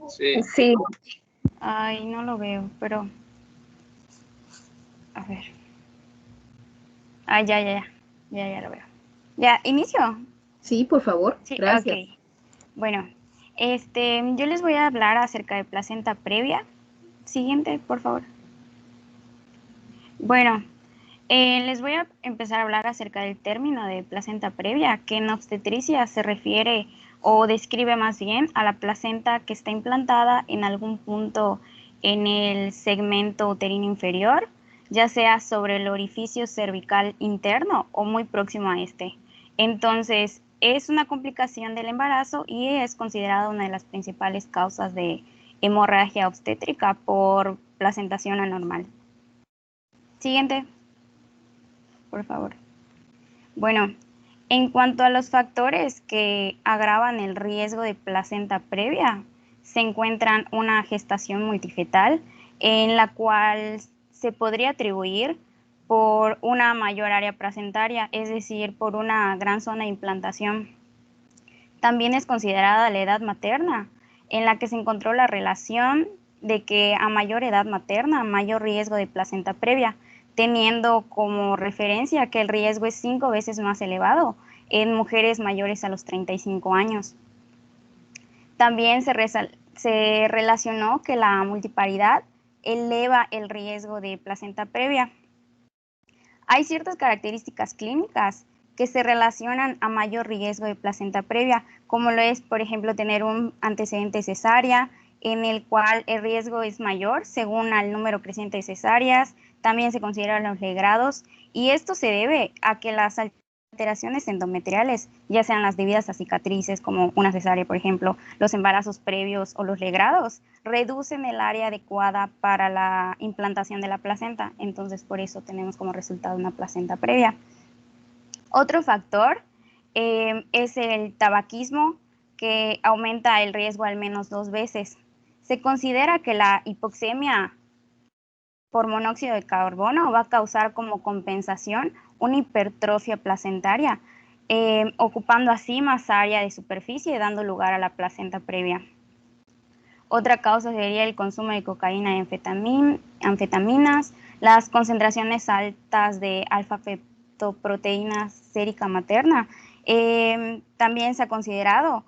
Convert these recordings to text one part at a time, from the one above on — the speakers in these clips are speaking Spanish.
Sí. Sí. Ay, no lo veo, pero... A ver. Ah, ya lo veo. ¿Ya inicio? Sí, por favor. Sí, Gracias. ok. Bueno, yo les voy a hablar acerca de placenta previa. Siguiente, por favor. Bueno, les voy a empezar a hablar acerca del término de placenta previa, que en obstetricia se refiere o describe más bien a la placenta que está implantada en algún punto en el segmento uterino inferior, ya sea sobre el orificio cervical interno o muy próximo a este. Entonces, es una complicación del embarazo y es considerada una de las principales causas de hemorragia obstétrica por placentación anormal. Siguiente, por favor. Bueno, en cuanto a los factores que agravan el riesgo de placenta previa, se encuentran una gestación multifetal en la cual se podría atribuir por una mayor área placentaria, es decir, por una gran zona de implantación. También es considerada la edad materna, en la que se encontró la relación de que a mayor edad materna, mayor riesgo de placenta previa, teniendo como referencia que el riesgo es 5 veces más elevado en mujeres mayores a los 35 años. También se relacionó que la multiparidad eleva el riesgo de placenta previa. Hay ciertas características clínicas que se relacionan a mayor riesgo de placenta previa, como lo es, por ejemplo, tener un antecedente cesárea, en el cual el riesgo es mayor según el número creciente de cesáreas. También se consideran los legrados, y esto se debe a que las alteraciones endometriales, ya sean las debidas a cicatrices como una cesárea, por ejemplo, los embarazos previos o los legrados, reducen el área adecuada para la implantación de la placenta. Entonces, por eso tenemos como resultado una placenta previa. Otro factor es el tabaquismo, que aumenta el riesgo al menos 2 veces. Se considera que la hipoxemia por monóxido de carbono va a causar como compensación una hipertrofia placentaria, ocupando así más área de superficie, dando lugar a la placenta previa. Otra causa sería el consumo de cocaína y anfetaminas, las concentraciones altas de alfa-fetoproteína sérica materna. También se ha considerado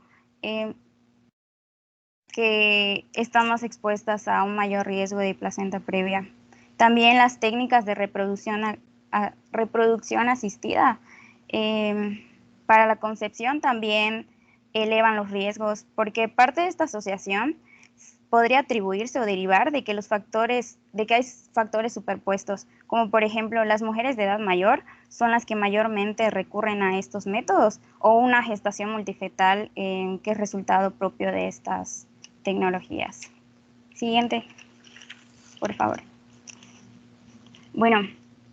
que están más expuestas a un mayor riesgo de placenta previa. También las técnicas de reproducción asistida para la concepción también elevan los riesgos, porque parte de esta asociación podría atribuirse o derivar de que hay factores superpuestos, como por ejemplo las mujeres de edad mayor son las que mayormente recurren a estos métodos, o una gestación multifetal que es resultado propio de estas tecnologías. Siguiente, por favor. Bueno,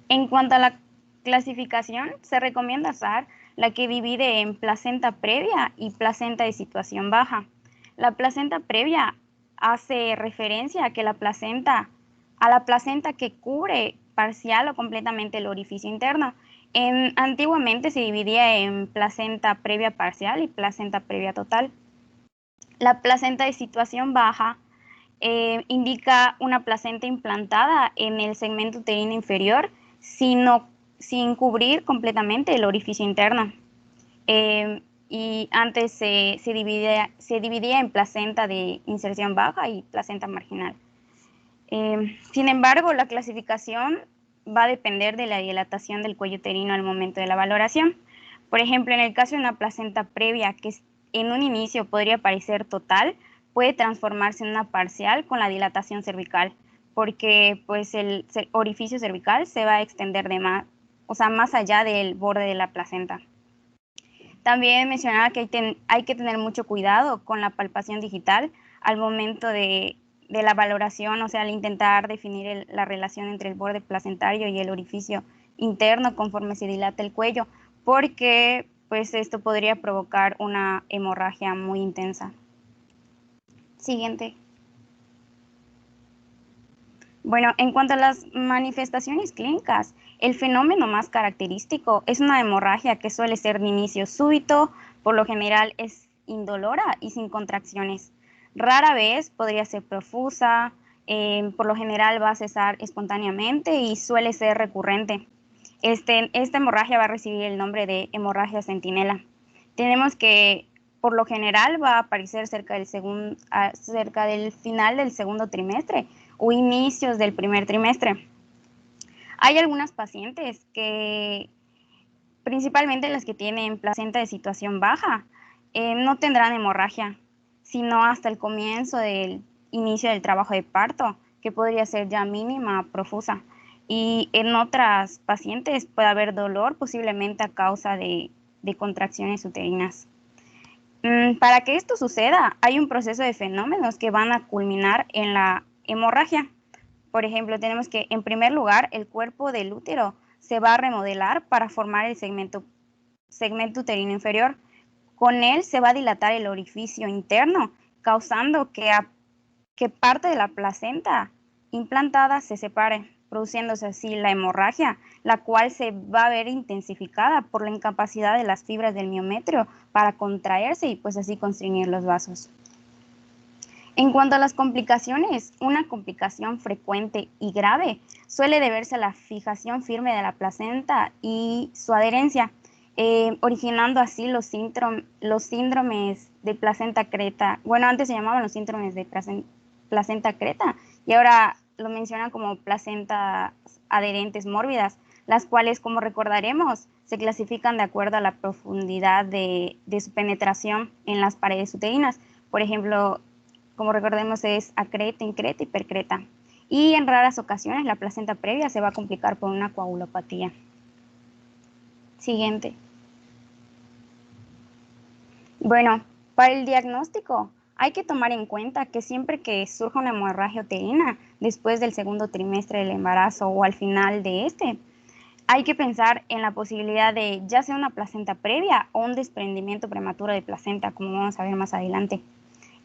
en cuanto a la clasificación, se recomienda usar la que divide en placenta previa y placenta de situación baja. La placenta previa hace referencia a la placenta que cubre parcial o completamente el orificio interno. Antiguamente se dividía en placenta previa parcial y placenta previa total. La placenta de situación baja indica una placenta implantada en el segmento uterino inferior sin cubrir completamente el orificio interno. Y antes se dividía en placenta de inserción baja y placenta marginal. Sin embargo, la clasificación va a depender de la dilatación del cuello uterino al momento de la valoración. Por ejemplo, en el caso de una placenta previa que en un inicio podría parecer total, puede transformarse en una parcial con la dilatación cervical, porque pues el orificio cervical se va a extender más allá del borde de la placenta. También mencionaba que hay que tener mucho cuidado con la palpación digital al momento de la valoración, o sea, al intentar definir la relación entre el borde placentario y el orificio interno conforme se dilata el cuello, porque pues esto podría provocar una hemorragia muy intensa. Siguiente. Bueno, en cuanto a las manifestaciones clínicas, el fenómeno más característico es una hemorragia que suele ser de inicio súbito, por lo general es indolora y sin contracciones. Rara vez podría ser profusa, por lo general va a cesar espontáneamente y suele ser recurrente. Esta hemorragia va a recibir el nombre de hemorragia centinela. Tenemos que, por lo general, va a aparecer cerca del final del segundo trimestre o inicios del primer trimestre. Hay algunas pacientes que, principalmente las que tienen placenta de situación baja, no tendrán hemorragia, sino hasta el comienzo del inicio del trabajo de parto, que podría ser ya mínima, profusa. Y en otras pacientes puede haber dolor, posiblemente a causa de contracciones uterinas. Para que esto suceda, hay un proceso de fenómenos que van a culminar en la hemorragia. Por ejemplo, tenemos que, en primer lugar, el cuerpo del útero se va a remodelar para formar el segmento uterino inferior. Con él se va a dilatar el orificio interno, causando que parte de la placenta implantada se separe, produciéndose así la hemorragia, la cual se va a ver intensificada por la incapacidad de las fibras del miometrio para contraerse y pues así constreñir los vasos. En cuanto a las complicaciones, una complicación frecuente y grave suele deberse a la fijación firme de la placenta y su adherencia, originando así los síndromes de placenta creta. Bueno, antes se llamaban los síndromes de placenta creta y ahora lo mencionan como placentas adherentes mórbidas, las cuales, como recordaremos, se clasifican de acuerdo a la profundidad de su penetración en las paredes uterinas. Por ejemplo, como recordemos, es acreta, increta y percreta. Y en raras ocasiones la placenta previa se va a complicar por una coagulopatía. Siguiente. Bueno, para el diagnóstico hay que tomar en cuenta que siempre que surja una hemorragia uterina después del segundo trimestre del embarazo o al final de este, hay que pensar en la posibilidad de ya sea una placenta previa o un desprendimiento prematuro de placenta, como vamos a ver más adelante.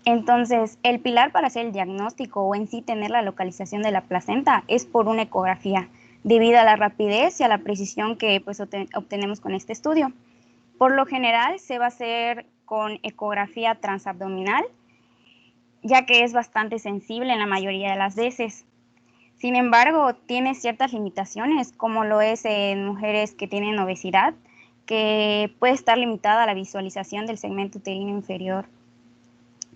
Entonces, el pilar para hacer el diagnóstico o en sí tener la localización de la placenta es por una ecografía, debido a la rapidez y a la precisión que pues, obtenemos con este estudio. Por lo general, se va a hacer con ecografía transabdominal, ya que es bastante sensible en la mayoría de las veces. Sin embargo, tiene ciertas limitaciones, como lo es en mujeres que tienen obesidad, que puede estar limitada a la visualización del segmento uterino inferior.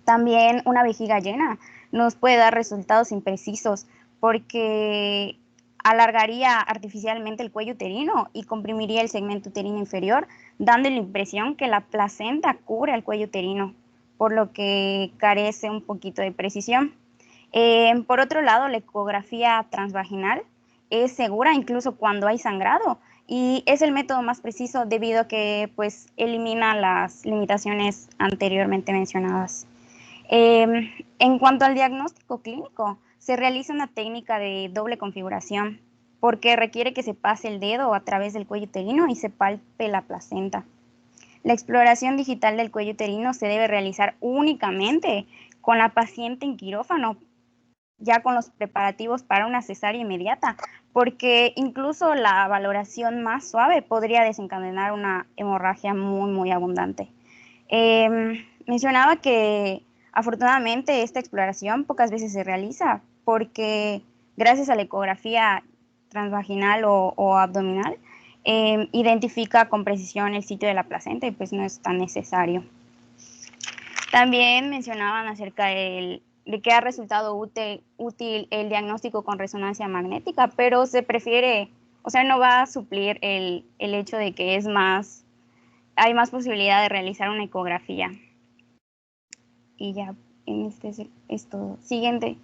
También una vejiga llena nos puede dar resultados imprecisos porque alargaría artificialmente el cuello uterino y comprimiría el segmento uterino inferior, dando la impresión que la placenta cubre el cuello uterino, por lo que carece un poquito de precisión. Por otro lado, la ecografía transvaginal es segura incluso cuando hay sangrado y es el método más preciso debido a que pues, elimina las limitaciones anteriormente mencionadas. En cuanto al diagnóstico clínico, se realiza una técnica de doble configuración porque requiere que se pase el dedo a través del cuello uterino y se palpe la placenta. La exploración digital del cuello uterino se debe realizar únicamente con la paciente en quirófano, ya con los preparativos para una cesárea inmediata, porque incluso la valoración más suave podría desencadenar una hemorragia muy, muy abundante. Mencionaba que afortunadamente esta exploración pocas veces se realiza porque gracias a la ecografía transvaginal o abdominal identifica con precisión el sitio de la placenta y pues no es tan necesario. También mencionaban acerca de que ha resultado útil el diagnóstico con resonancia magnética, pero se prefiere, o sea, no va a suplir el hecho de que hay más posibilidad de realizar una ecografía. Y ya, este es todo. Siguiente.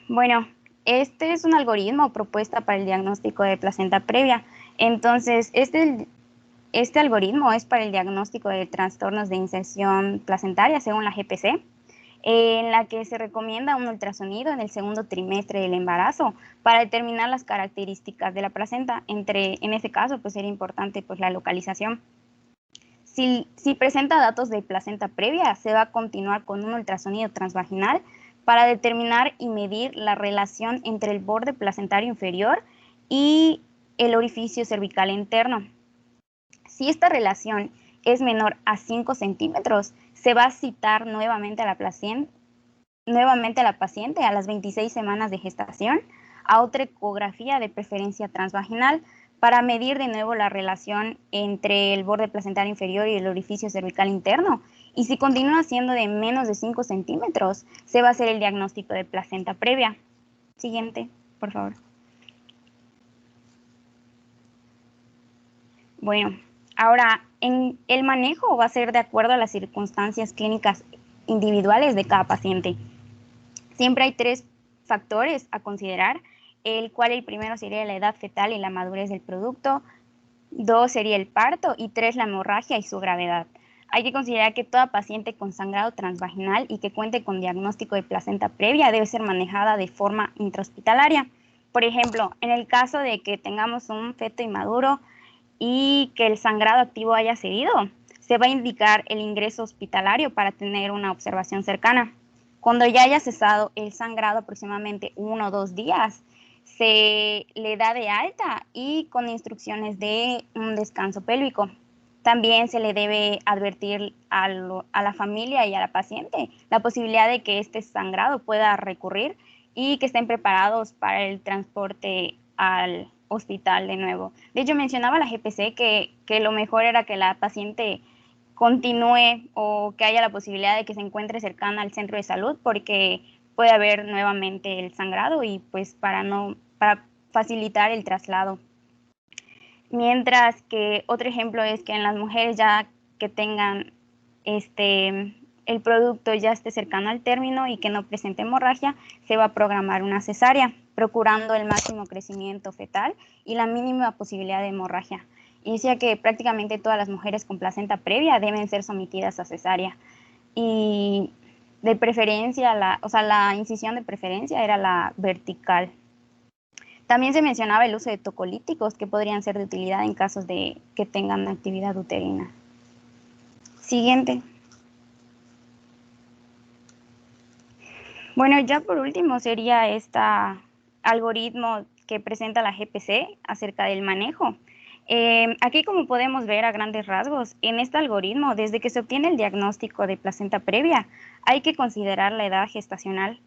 Bueno, este es un algoritmo propuesta para el diagnóstico de placenta previa. Entonces, este algoritmo es para el diagnóstico de trastornos de inserción placentaria según la GPC, en la que se recomienda un ultrasonido en el segundo trimestre del embarazo para determinar las características de la placenta. En este caso, pues era importante pues, la localización. Si presenta datos de placenta previa, se va a continuar con un ultrasonido transvaginal para determinar y medir la relación entre el borde placentario inferior y el orificio cervical interno. Si esta relación es menor a 5 centímetros, se va a citar nuevamente a la paciente a las 26 semanas de gestación a otra ecografía de preferencia transvaginal para medir de nuevo la relación entre el borde placentario inferior y el orificio cervical interno. Y si continúa siendo de menos de 5 centímetros, se va a hacer el diagnóstico de placenta previa. Siguiente, por favor. Bueno, ahora, el manejo va a ser de acuerdo a las circunstancias clínicas individuales de cada paciente. Siempre hay 3 factores a considerar, el cual el primero sería la edad fetal y la madurez del producto, 2 sería el parto y 3 la hemorragia y su gravedad. Hay que considerar que toda paciente con sangrado transvaginal y que cuente con diagnóstico de placenta previa debe ser manejada de forma intrahospitalaria. Por ejemplo, en el caso de que tengamos un feto inmaduro y que el sangrado activo haya cedido, se va a indicar el ingreso hospitalario para tener una observación cercana. Cuando ya haya cesado el sangrado aproximadamente 1 o 2 días, se le da de alta y con instrucciones de un descanso pélvico. También se le debe advertir a la familia y a la paciente la posibilidad de que este sangrado pueda recurrir y que estén preparados para el transporte al hospital de nuevo. De hecho, mencionaba la GPC que lo mejor era que la paciente continúe o que haya la posibilidad de que se encuentre cercana al centro de salud porque puede haber nuevamente el sangrado y pues para facilitar el traslado. Mientras que otro ejemplo es que en las mujeres ya que tengan el producto ya esté cercano al término y que no presente hemorragia, se va a programar una cesárea, procurando el máximo crecimiento fetal y la mínima posibilidad de hemorragia. Y decía que prácticamente todas las mujeres con placenta previa deben ser sometidas a cesárea. Y de preferencia, la incisión de preferencia era la vertical. También se mencionaba el uso de tocolíticos que podrían ser de utilidad en casos de que tengan actividad uterina. Siguiente. Bueno, ya por último sería este algoritmo que presenta la GPC acerca del manejo. Aquí, como podemos ver a grandes rasgos, en este algoritmo, desde que se obtiene el diagnóstico de placenta previa, hay que considerar la edad gestacional.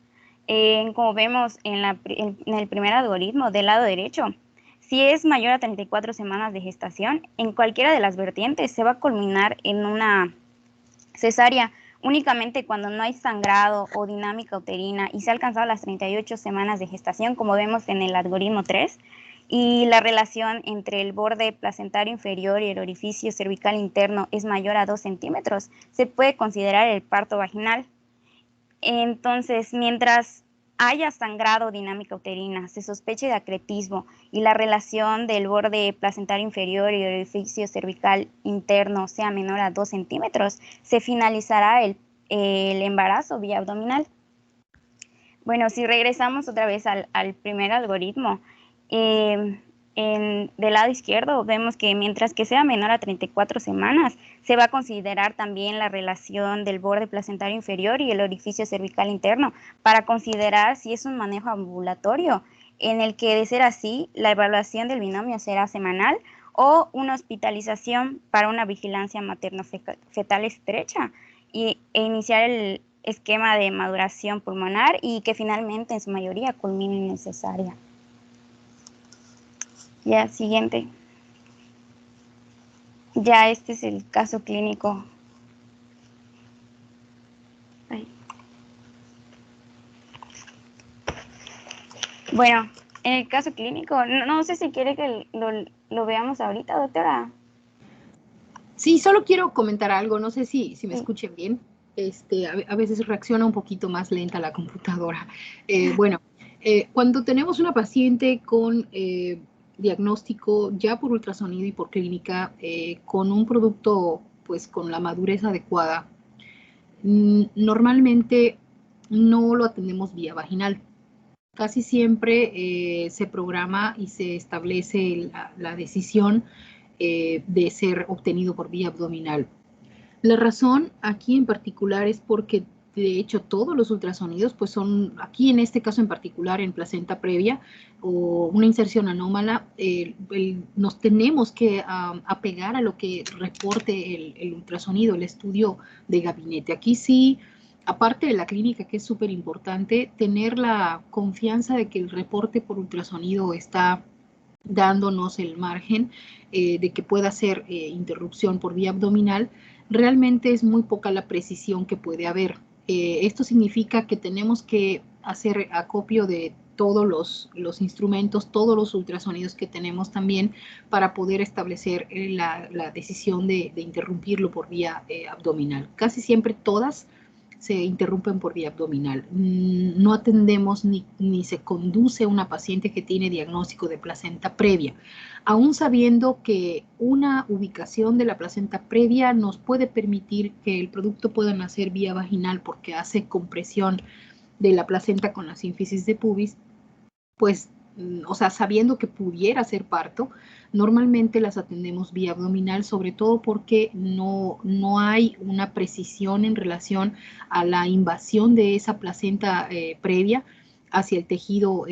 Como vemos en el primer algoritmo, del lado derecho, si es mayor a 34 semanas de gestación, en cualquiera de las vertientes se va a culminar en una cesárea únicamente cuando no hay sangrado o dinámica uterina y se ha alcanzado las 38 semanas de gestación, como vemos en el algoritmo 3, y la relación entre el borde placentario inferior y el orificio cervical interno es mayor a 2 centímetros, se puede considerar el parto vaginal. Entonces, mientras haya sangrado dinámica uterina, se sospeche de acretismo y la relación del borde placentario inferior y el orificio cervical interno sea menor a 2 centímetros, se finalizará el embarazo vía abdominal. Bueno, si regresamos otra vez al primer algoritmo, del lado izquierdo vemos que mientras que sea menor a 34 semanas, se va a considerar también la relación del borde placentario inferior y el orificio cervical interno para considerar si es un manejo ambulatorio, en el que de ser así, la evaluación del binomio será semanal o una hospitalización para una vigilancia materno-fetal estrecha e iniciar el esquema de maduración pulmonar y que finalmente en su mayoría culmine en cesárea. Ya, siguiente. Ya este es el caso clínico. Ay. Bueno, en el caso clínico, no sé si quiere que lo veamos ahorita, doctora. Sí, solo quiero comentar algo, no sé si me escuchen bien. A veces reacciona un poquito más lenta la computadora. Cuando tenemos una paciente con diagnóstico ya por ultrasonido y por clínica, con un producto pues con la madurez adecuada, normalmente no lo atendemos vía vaginal. Casi siempre se programa y se establece la decisión de ser obtenido por vía abdominal. La razón aquí en particular es porque de hecho todos los ultrasonidos pues son, aquí en este caso en particular en placenta previa o una inserción anómala, nos tenemos que apegar a lo que reporte el ultrasonido, el estudio de gabinete. Aquí sí, aparte de la clínica, que es súper importante, tener la confianza de que el reporte por ultrasonido está dándonos el margen de que pueda ser interrupción por vía abdominal. Realmente es muy poca la precisión que puede haber. Esto significa que tenemos que hacer acopio de todos los instrumentos, todos los ultrasonidos que tenemos también para poder establecer la decisión de interrumpirlo por vía abdominal. Casi siempre todas se interrumpen por vía abdominal. No atendemos ni se conduce a una paciente que tiene diagnóstico de placenta previa, aún sabiendo que una ubicación de la placenta previa nos puede permitir que el producto pueda nacer vía vaginal porque hace compresión de la placenta con la sínfisis de pubis, pues, o sea, sabiendo que pudiera ser parto, normalmente las atendemos vía abdominal, sobre todo porque no hay una precisión en relación a la invasión de esa placenta previa hacia el tejido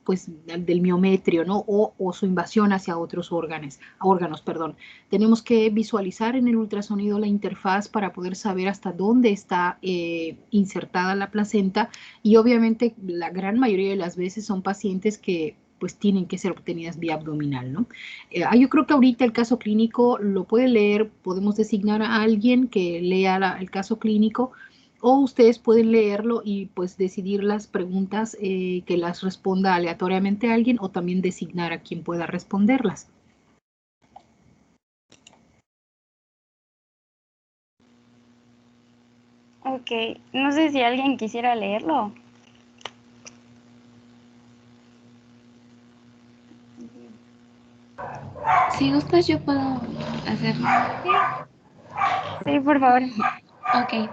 pues, del miometrio, ¿no? O su invasión hacia otros órganos, perdón. Tenemos que visualizar en el ultrasonido la interfaz para poder saber hasta dónde está insertada la placenta, y obviamente la gran mayoría de las veces son pacientes que pues tienen que ser obtenidas vía abdominal, ¿no? Yo creo que ahorita el caso clínico lo puede leer, podemos designar a alguien que lea el caso clínico, o ustedes pueden leerlo y pues decidir las preguntas que las responda aleatoriamente a alguien, o también designar a quien pueda responderlas. Ok, no sé si alguien quisiera leerlo. Si gustas, yo puedo hacerlo. Sí, por favor. Ok.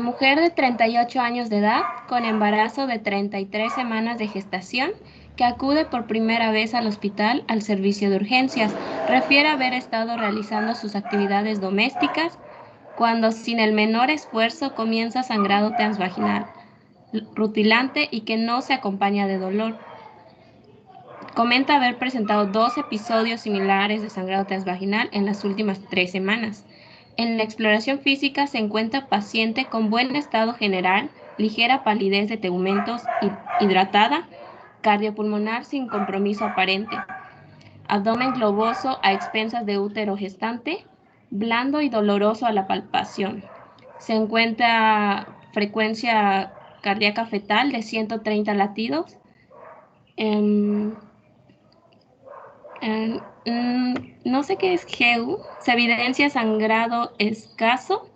Mujer de 38 años de edad, con embarazo de 33 semanas de gestación, que acude por primera vez al hospital al servicio de urgencias. Refiere haber estado realizando sus actividades domésticas cuando sin el menor esfuerzo comienza sangrado transvaginal, rutilante y que no se acompaña de dolor. Comenta haber presentado 2 episodios similares de sangrado transvaginal en las últimas 3 semanas. En la exploración física se encuentra paciente con buen estado general, ligera palidez de tegumentos, hidratada, cardiopulmonar sin compromiso aparente, abdomen globoso a expensas de útero gestante, blando y doloroso a la palpación. Se encuentra frecuencia cardíaca fetal de 130 latidos. No sé qué es GEU. Se evidencia sangrado escaso.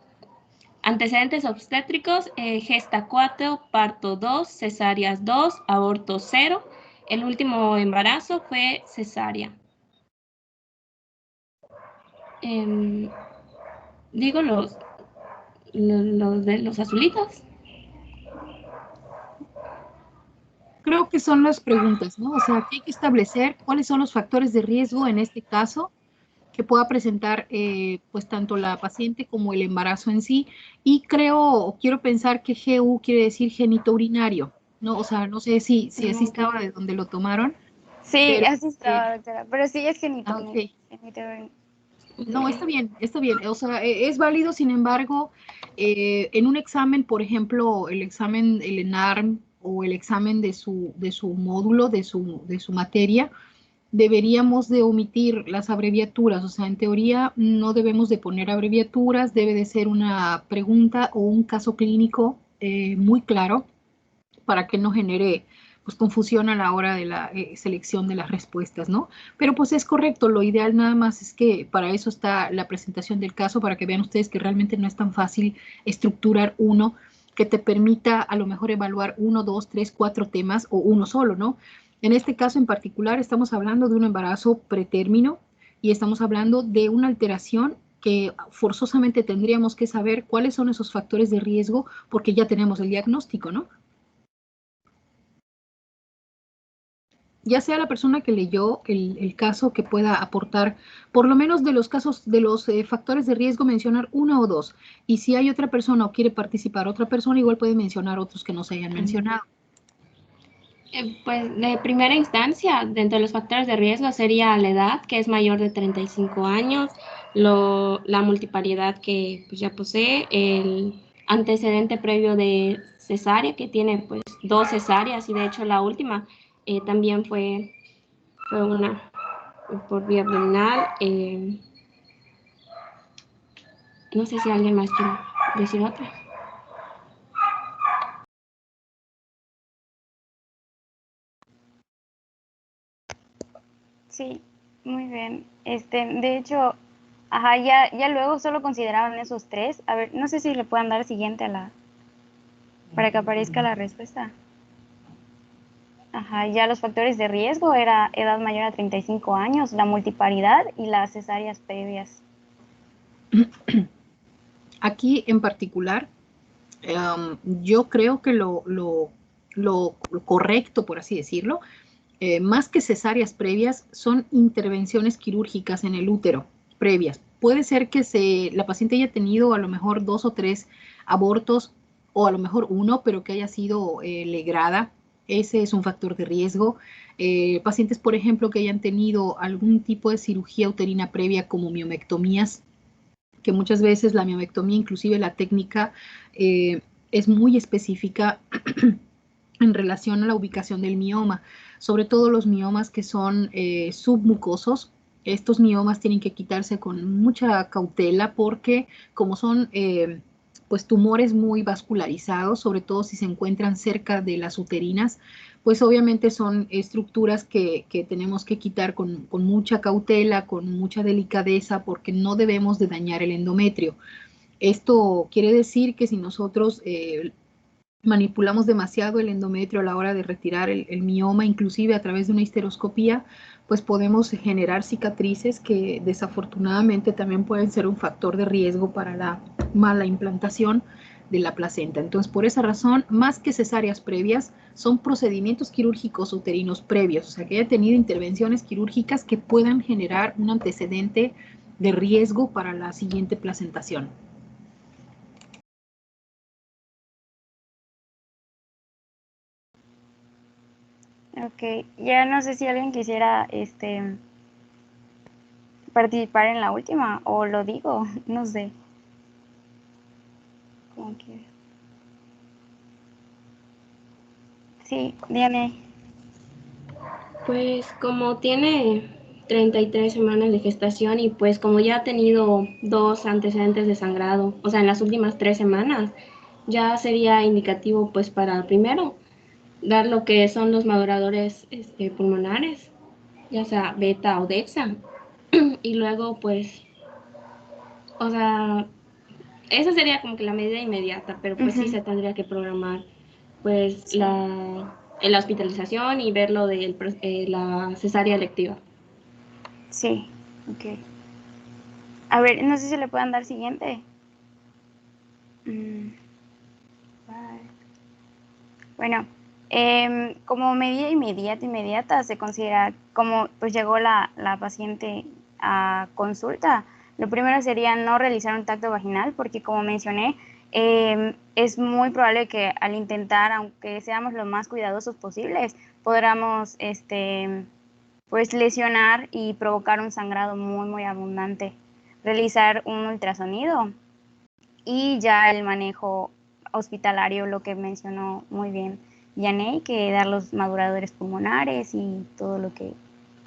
Antecedentes obstétricos, gesta 4, parto 2, cesáreas 2, aborto 0. El último embarazo fue cesárea. Digo los de los azulitos. Creo que son las preguntas, ¿no? O sea, que hay que establecer cuáles son los factores de riesgo en este caso que pueda presentar pues tanto la paciente como el embarazo en sí. Y creo o quiero pensar que GU quiere decir genitourinario, ¿no? O sea, no sé si así estaba de donde lo tomaron. Sí, Pero, así estaba, doctora. Pero sí es genitourinario. Okay. No, está bien, está bien. O sea, es válido, sin embargo, en un examen, por ejemplo, el examen, el ENARM o el examen de su módulo, de su materia, deberíamos de omitir las abreviaturas. O sea, en teoría no debemos de poner abreviaturas, debe de ser una pregunta o un caso clínico muy claro para que no genere pues confusión a la hora de la selección de las respuestas, ¿no? Pero pues es correcto, lo ideal nada más es que para eso está la presentación del caso, para que vean ustedes que realmente no es tan fácil estructurar uno que te permita a lo mejor evaluar 1, 2, 3, 4 temas o uno solo, ¿no? En este caso en particular estamos hablando de un embarazo pretérmino y estamos hablando de una alteración que forzosamente tendríamos que saber cuáles son esos factores de riesgo porque ya tenemos el diagnóstico, ¿no? ya sea la persona que leyó el caso que pueda aportar, por lo menos de los casos, de los factores de riesgo, mencionar uno o dos. Y si hay otra persona o quiere participar otra persona, igual puede mencionar otros que no se hayan mencionado. Pues de primera instancia, dentro de los factores de riesgo sería la edad, que es mayor de 35 años, la multipariedad que pues, ya posee, el antecedente previo de cesárea, que tiene pues 2 cesáreas, y de hecho la última también fue una por vía abdominal. No sé si alguien más quiere decir otra. Sí, muy bien. De hecho, ajá, ya luego solo consideraban esos tres. A ver, no sé si le puedan dar siguiente para que aparezca la respuesta. Ajá, ya los factores de riesgo era edad mayor a 35 años, la multiparidad y las cesáreas previas. Aquí en particular, yo creo que lo correcto, por así decirlo, más que cesáreas previas, son intervenciones quirúrgicas en el útero previas. Puede ser que la paciente haya tenido a lo mejor 2 o 3 abortos o a lo mejor uno, pero que haya sido legrada. Ese es un factor de riesgo. Pacientes, por ejemplo, que hayan tenido algún tipo de cirugía uterina previa como miomectomías, que muchas veces la miomectomía, inclusive la técnica, es muy específica en relación a la ubicación del mioma, sobre todo los miomas que son submucosos. Estos miomas tienen que quitarse con mucha cautela porque como son pues tumores muy vascularizados, sobre todo si se encuentran cerca de las uterinas, pues obviamente son estructuras que tenemos que quitar con mucha cautela, con mucha delicadeza, porque no debemos de dañar el endometrio. Esto quiere decir que si nosotros manipulamos demasiado el endometrio a la hora de retirar el mioma, inclusive a través de una histeroscopía, pues podemos generar cicatrices que desafortunadamente también pueden ser un factor de riesgo para la mala implantación de la placenta. Entonces, por esa razón, más que cesáreas previas, son procedimientos quirúrgicos uterinos previos, o sea, que haya tenido intervenciones quirúrgicas que puedan generar un antecedente de riesgo para la siguiente placentación. Ok, ya no sé si alguien quisiera participar en la última o lo digo, no sé. Como quieras. Sí, Diane. Pues como tiene 33 semanas de gestación y pues como ya ha tenido 2 antecedentes de sangrado, o sea, en las últimas 3 semanas, ya sería indicativo pues para primero dar lo que son los maduradores pulmonares, ya sea beta o dexa, y luego pues, o sea, esa sería como que la medida inmediata, pero pues sí se tendría que programar pues Sí. la hospitalización y ver lo de la cesárea electiva. Sí, ok. A ver, no sé si le puedan dar siguiente. Bueno, como medida inmediata se considera como pues llegó la paciente a consulta. Lo primero sería no realizar un tacto vaginal porque como mencioné, es muy probable que al intentar, aunque seamos lo más cuidadosos posibles, podamos pues lesionar y provocar un sangrado muy, muy abundante. Realizar un ultrasonido y ya el manejo hospitalario, lo que mencionó muy bien Yaney, que dar los maduradores pulmonares y todo lo que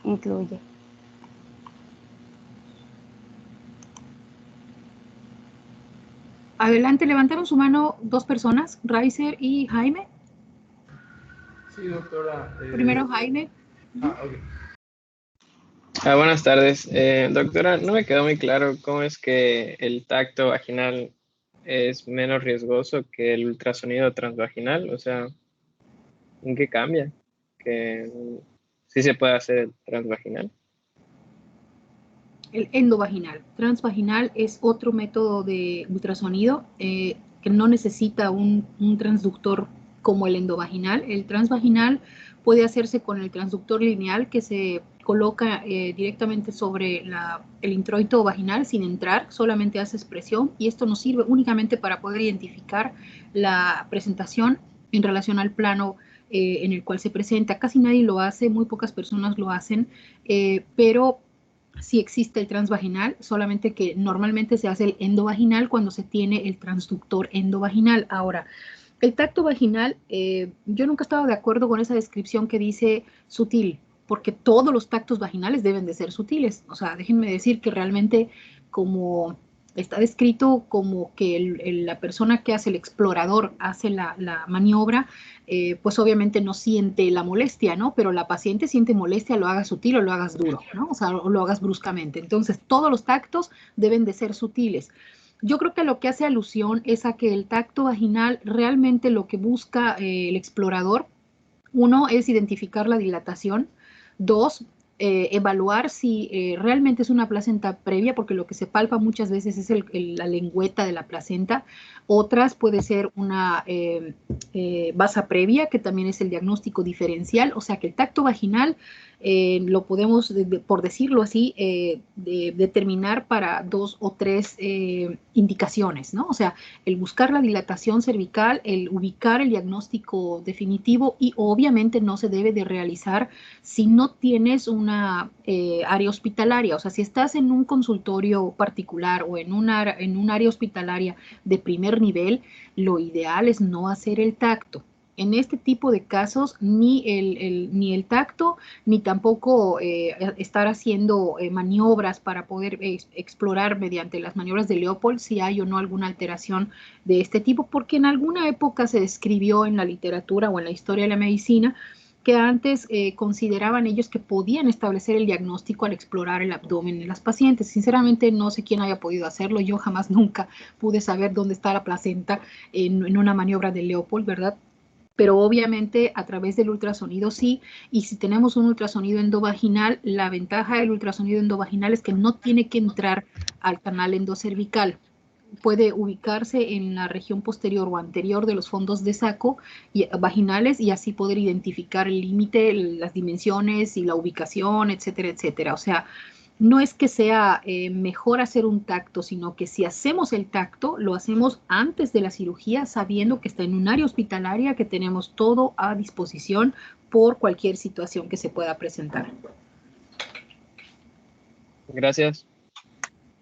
incluye. Adelante, levantaron su mano 2 personas, Raiser y Jaime. Sí, doctora. Primero Jaime. Ok. Buenas tardes. Doctora, no me quedó muy claro cómo es que el tacto vaginal es menos riesgoso que el ultrasonido transvaginal. O sea, ¿en qué cambia? Que sí se puede hacer transvaginal. El endovaginal. Transvaginal es otro método de ultrasonido que no necesita un transductor como el endovaginal. El transvaginal puede hacerse con el transductor lineal que se coloca directamente sobre el introito vaginal sin entrar, solamente hace presión, y esto nos sirve únicamente para poder identificar la presentación en relación al plano en el cual se presenta. Casi nadie lo hace, muy pocas personas lo hacen, pero sí existe el transvaginal, solamente que normalmente se hace el endovaginal cuando se tiene el transductor endovaginal. Ahora, el tacto vaginal, yo nunca he estado de acuerdo con esa descripción que dice sutil, porque todos los tactos vaginales deben de ser sutiles. O sea, déjenme decir que realmente como está descrito como que la persona que hace, el explorador, hace la maniobra, pues obviamente no siente la molestia, ¿no? Pero la paciente siente molestia, lo hagas sutil o lo hagas duro, ¿no? O sea, o lo hagas bruscamente. Entonces, todos los tactos deben de ser sutiles. Yo creo que lo que hace alusión es a que el tacto vaginal realmente lo que busca el explorador, uno, es identificar la dilatación. Dos, evaluar si realmente es una placenta previa, porque lo que se palpa muchas veces es la lengüeta de la placenta. Otras puede ser una basa previa, que también es el diagnóstico diferencial. O sea que el tacto vaginal lo podemos, por decirlo así, determinar para 2 o 3 indicaciones, ¿no? O sea, el buscar la dilatación cervical, el ubicar el diagnóstico definitivo, y obviamente no se debe de realizar si no tienes una área hospitalaria. O sea, si estás en un consultorio particular o en un área hospitalaria de primer nivel, lo ideal es no hacer el tacto. En este tipo de casos, ni el tacto, ni tampoco estar haciendo maniobras para poder explorar mediante las maniobras de Leopold si hay o no alguna alteración de este tipo, porque en alguna época se describió en la literatura o en la historia de la medicina que antes consideraban ellos que podían establecer el diagnóstico al explorar el abdomen de las pacientes. Sinceramente no sé quién haya podido hacerlo, yo jamás nunca pude saber dónde está la placenta en una maniobra de Leopold, ¿verdad? Pero obviamente a través del ultrasonido sí, y si tenemos un ultrasonido endovaginal, la ventaja del ultrasonido endovaginal es que no tiene que entrar al canal endocervical. Puede ubicarse en la región posterior o anterior de los fondos de saco vaginales, y así poder identificar el límite, las dimensiones y la ubicación, etcétera, etcétera. O sea, no es que sea mejor hacer un tacto, sino que si hacemos el tacto, lo hacemos antes de la cirugía, sabiendo que está en un área hospitalaria, que tenemos todo a disposición por cualquier situación que se pueda presentar. Gracias.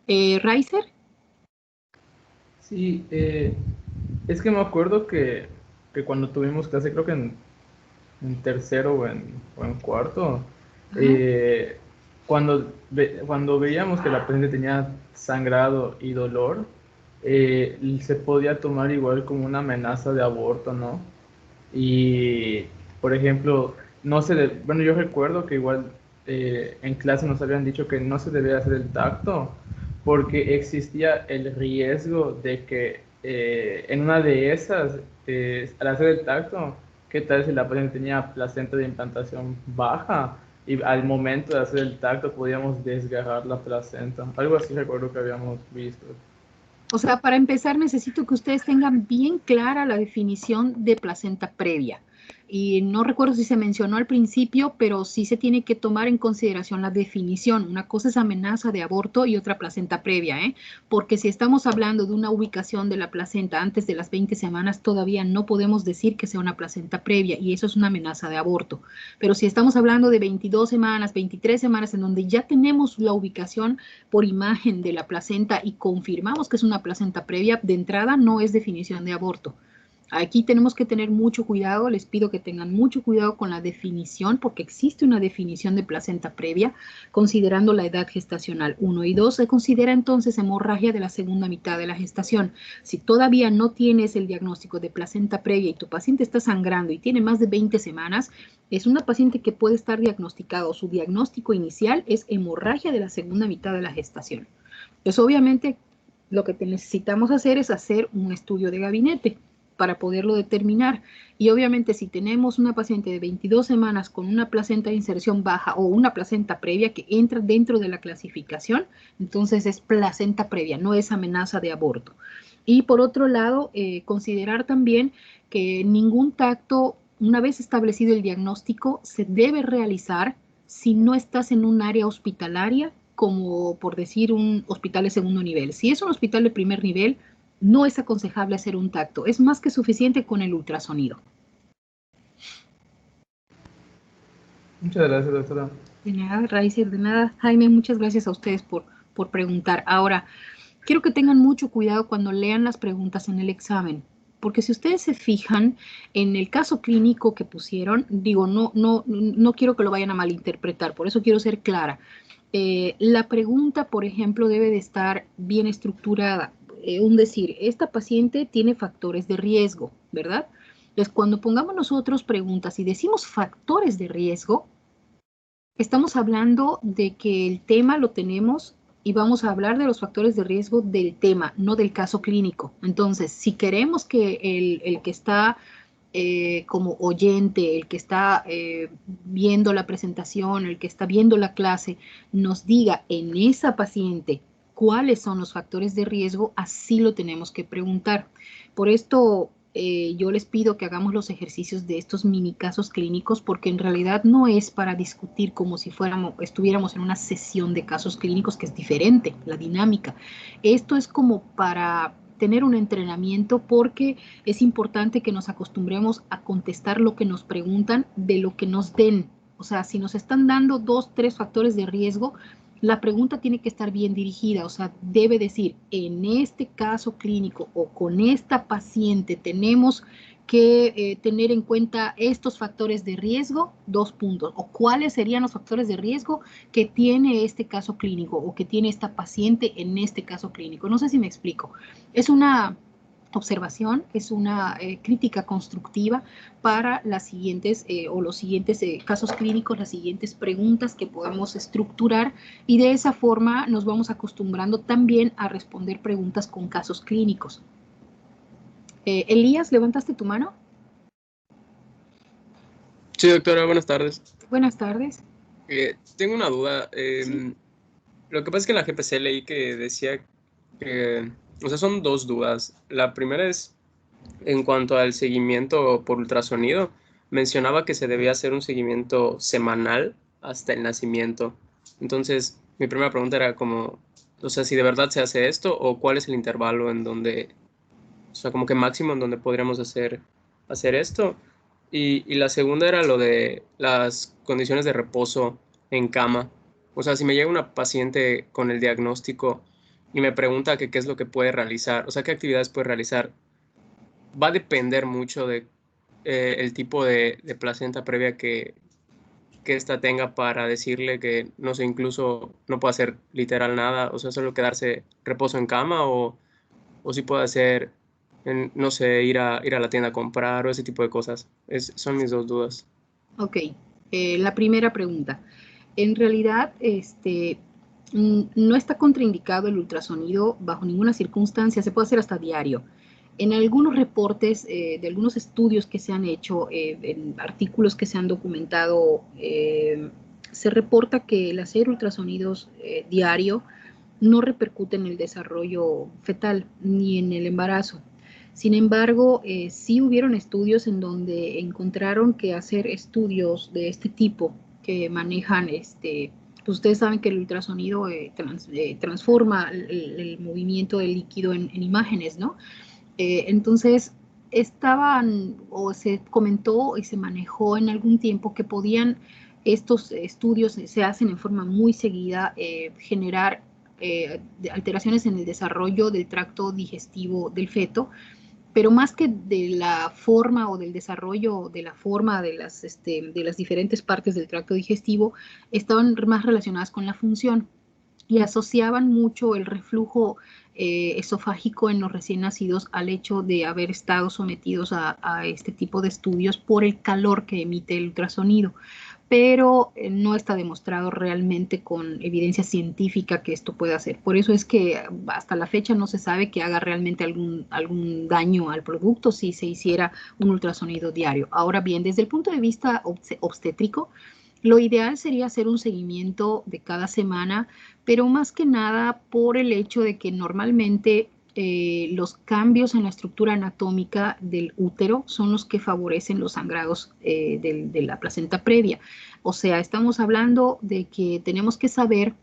¿Reiser? Sí, es que me acuerdo que cuando tuvimos clase, creo que en tercero o en cuarto, cuando veíamos que la paciente tenía sangrado y dolor, se podía tomar igual como una amenaza de aborto, ¿no? Y, por ejemplo, bueno, yo recuerdo que igual en clase nos habían dicho que no se debía hacer el tacto porque existía el riesgo de que en una de esas, al hacer el tacto, ¿qué tal si la paciente tenía placenta de implantación baja? Y al momento de hacer el tacto podíamos desgarrar la placenta. Algo así recuerdo que habíamos visto. O sea, para empezar necesito que ustedes tengan bien clara la definición de placenta previa. Y no recuerdo si se mencionó al principio, pero sí se tiene que tomar en consideración la definición. Una cosa es amenaza de aborto y otra placenta previa, ¿eh? Porque si estamos hablando de una ubicación de la placenta antes de las 20 semanas, todavía no podemos decir que sea una placenta previa, y eso es una amenaza de aborto. Pero si estamos hablando de 22 semanas, 23 semanas, en donde ya tenemos la ubicación por imagen de la placenta y confirmamos que es una placenta previa, de entrada no es definición de aborto. Aquí tenemos que tener mucho cuidado, les pido que tengan mucho cuidado con la definición, porque existe una definición de placenta previa considerando la edad gestacional 1 y 2. Se considera entonces hemorragia de la segunda mitad de la gestación. Si todavía no tienes el diagnóstico de placenta previa y tu paciente está sangrando y tiene más de 20 semanas, es una paciente que puede estar diagnosticado. Su diagnóstico inicial es hemorragia de la segunda mitad de la gestación. Pues obviamente lo que necesitamos hacer es hacer un estudio de gabinete para poderlo determinar. Y obviamente si tenemos una paciente de 22 semanas con una placenta de inserción baja o una placenta previa que entra dentro de la clasificación, entonces es placenta previa, no es amenaza de aborto. Y por otro lado, considerar también que ningún tacto, una vez establecido el diagnóstico, se debe realizar si no estás en un área hospitalaria, como por decir un hospital de segundo nivel. Si es un hospital de primer nivel, no es aconsejable hacer un tacto. Es más que suficiente con el ultrasonido. Muchas gracias, doctora. De nada, Raizer, de nada. Jaime, muchas gracias a ustedes por preguntar. Ahora, quiero que tengan mucho cuidado cuando lean las preguntas en el examen, porque si ustedes se fijan en el caso clínico que pusieron, digo, no quiero que lo vayan a malinterpretar, por eso quiero ser clara. La pregunta, por ejemplo, debe de estar bien estructurada. Un decir, esta paciente tiene factores de riesgo, ¿verdad? Entonces, cuando pongamos nosotros preguntas y decimos factores de riesgo, estamos hablando de que el tema lo tenemos y vamos a hablar de los factores de riesgo del tema, no del caso clínico. Entonces, si queremos que el que está como oyente, el que está viendo la presentación, el que está viendo la clase, nos diga en esa paciente cuáles son los factores de riesgo, así lo tenemos que preguntar. Por esto, yo les pido que hagamos los ejercicios de estos mini casos clínicos, porque en realidad no es para discutir como si estuviéramos en una sesión de casos clínicos, que es diferente la dinámica. Esto es como para tener un entrenamiento, porque es importante que nos acostumbremos a contestar lo que nos preguntan de lo que nos den. O sea, si nos están dando 2, 3 factores de riesgo, la pregunta tiene que estar bien dirigida, o sea, debe decir, en este caso clínico o con esta paciente tenemos que tener en cuenta estos factores de riesgo, 2 puntos, o cuáles serían los factores de riesgo que tiene este caso clínico o que tiene esta paciente en este caso clínico. No sé si me explico. Es una observación, es una crítica constructiva para las siguientes o los siguientes casos clínicos, las siguientes preguntas que podemos estructurar, y de esa forma nos vamos acostumbrando también a responder preguntas con casos clínicos. Elías, ¿levantaste tu mano? Sí, doctora, buenas tardes. Buenas tardes. Tengo una duda. Sí. Lo que pasa es que en la GPC leí que decía que, o sea, son 2 dudas. La primera es en cuanto al seguimiento por ultrasonido. Mencionaba que se debía hacer un seguimiento semanal hasta el nacimiento. Entonces, mi primera pregunta era como, o sea, si de verdad se hace esto o cuál es el intervalo en donde, o sea, como que máximo en donde podríamos hacer esto. Y la segunda era lo de las condiciones de reposo en cama. O sea, si me llega una paciente con el diagnóstico y me pregunta que qué es lo que puede realizar, o sea, qué actividades puede realizar, va a depender mucho de el tipo de placenta previa que ésta tenga para decirle que, no sé, incluso no puede hacer literal nada, o sea, solo quedarse reposo en cama o si puede hacer, no sé, ir a la tienda a comprar o ese tipo de cosas. Son mis 2 dudas. Ok, la primera pregunta. En realidad, no está contraindicado el ultrasonido bajo ninguna circunstancia, se puede hacer hasta diario. En algunos reportes de algunos estudios que se han hecho, en artículos que se han documentado, se reporta que el hacer ultrasonidos diario no repercute en el desarrollo fetal ni en el embarazo. Sin embargo, sí hubieron estudios en donde encontraron que hacer estudios de este tipo que manejan, pues ustedes saben que el ultrasonido transforma el movimiento del líquido en imágenes, ¿no? Entonces, estaban o se comentó y se manejó en algún tiempo que podían estos estudios, se hacen en forma muy seguida, generar alteraciones en el desarrollo del tracto digestivo del feto, pero más que de la forma o del desarrollo de la forma de las diferentes partes del tracto digestivo, estaban más relacionadas con la función y asociaban mucho el reflujo esofágico en los recién nacidos al hecho de haber estado sometidos a este tipo de estudios por el calor que emite el ultrasonido. pero no está demostrado realmente con evidencia científica que esto pueda hacer. Por eso es que hasta la fecha no se sabe que haga realmente algún daño al producto si se hiciera un ultrasonido diario. Ahora bien, desde el punto de vista obstétrico, lo ideal sería hacer un seguimiento de cada semana, pero más que nada por el hecho de que normalmente los cambios en la estructura anatómica del útero son los que favorecen los sangrados de la placenta previa. O sea, estamos hablando de que tenemos que saber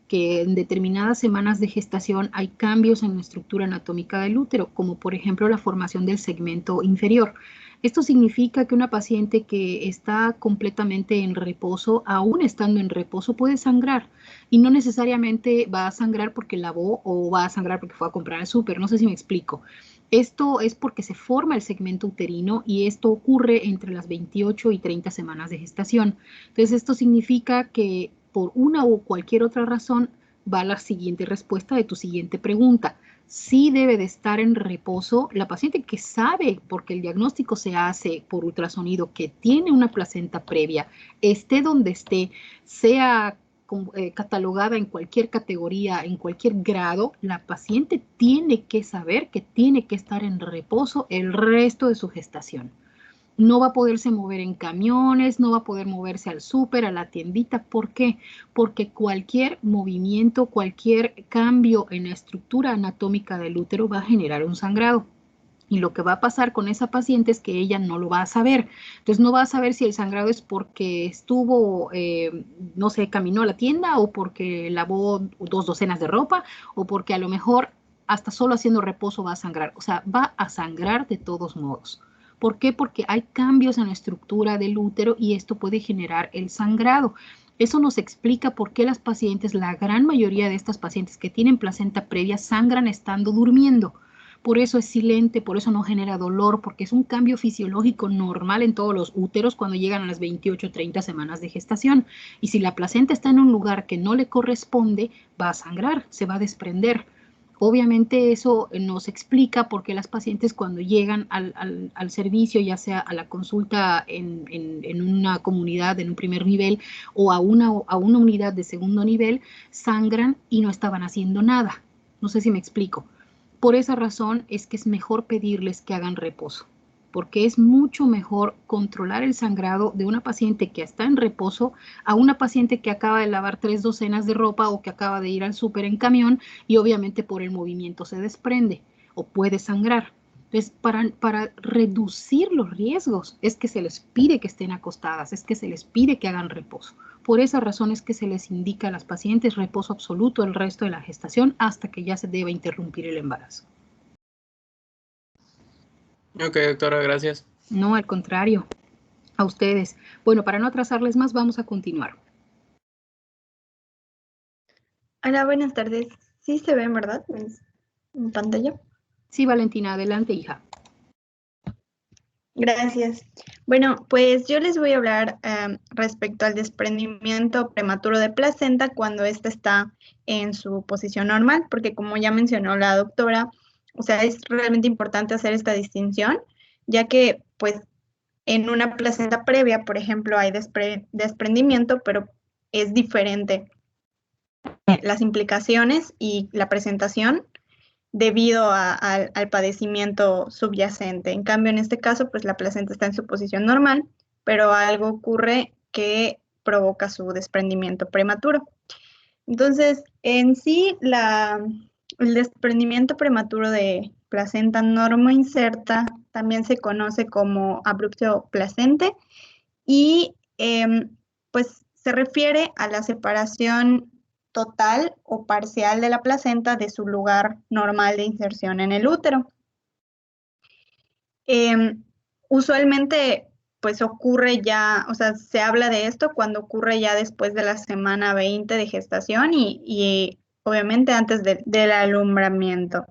que en determinadas semanas de gestación hay cambios en la estructura anatómica del útero, como por ejemplo la formación del segmento inferior. Esto significa que una paciente que está completamente en reposo, aún estando en reposo, puede sangrar y no necesariamente va a sangrar porque lavó o va a sangrar porque fue a comprar al súper. No sé si me explico. Esto es porque se forma el segmento uterino y esto ocurre entre las 28 y 30 semanas de gestación. Entonces, esto significa que por una o cualquier otra razón va la siguiente respuesta de tu siguiente pregunta. Sí debe de estar en reposo la paciente que sabe, porque el diagnóstico se hace por ultrasonido, que tiene una placenta previa, esté donde esté, sea catalogada en cualquier categoría, en cualquier grado, la paciente tiene que saber que tiene que estar en reposo el resto de su gestación. No va a poderse mover en camiones, no va a poder moverse al súper, a la tiendita. ¿Por qué? Porque cualquier movimiento, cualquier cambio en la estructura anatómica del útero va a generar un sangrado. Y lo que va a pasar con esa paciente es que ella no lo va a saber. Entonces no va a saber si el sangrado es porque estuvo, no sé, caminó a la tienda o porque lavó 2 docenas de ropa o porque a lo mejor hasta solo haciendo reposo va a sangrar. O sea, va a sangrar de todos modos. ¿Por qué? Porque hay cambios en la estructura del útero y esto puede generar el sangrado. Eso nos explica por qué las pacientes, la gran mayoría de estas pacientes que tienen placenta previa, sangran estando durmiendo. Por eso es silente, por eso no genera dolor, porque es un cambio fisiológico normal en todos los úteros cuando llegan a las 28 o 30 semanas de gestación. Y si la placenta está en un lugar que no le corresponde, va a sangrar, se va a desprender. Obviamente eso nos explica por qué las pacientes cuando llegan al servicio, ya sea a la consulta en una comunidad, en un primer nivel, o a una unidad de segundo nivel, sangran y no estaban haciendo nada. No sé si me explico. Por esa razón es que es mejor pedirles que hagan reposo, porque es mucho mejor controlar el sangrado de una paciente que está en reposo a una paciente que acaba de lavar 3 docenas de ropa o que acaba de ir al súper en camión y obviamente por el movimiento se desprende o puede sangrar. Entonces, para reducir los riesgos es que se les pide que estén acostadas, es que se les pide que hagan reposo. Por esa razón es que se les indica a las pacientes reposo absoluto el resto de la gestación hasta que ya se deba interrumpir el embarazo. Ok, doctora, gracias. No, al contrario, a ustedes. Bueno, para no atrasarles más, vamos a continuar. Hola, buenas tardes. Sí se ven, ¿verdad? En pantalla. Sí, Valentina, adelante, hija. Gracias. Bueno, pues yo les voy a hablar respecto al desprendimiento prematuro de placenta cuando ésta está en su posición normal, porque como ya mencionó la doctora, o sea, es realmente importante hacer esta distinción, ya que pues en una placenta previa, por ejemplo, hay desprendimiento, pero es diferente las implicaciones y la presentación debido al padecimiento subyacente. En cambio, en este caso, pues la placenta está en su posición normal, pero algo ocurre que provoca su desprendimiento prematuro. Entonces, en sí, el desprendimiento prematuro de placenta normoinserta también se conoce como abruptio placente y pues se refiere a la separación total o parcial de la placenta de su lugar normal de inserción en el útero. Usualmente, pues ocurre ya, o sea, se habla de esto cuando ocurre ya después de la semana 20 de gestación y obviamente antes del alumbramiento.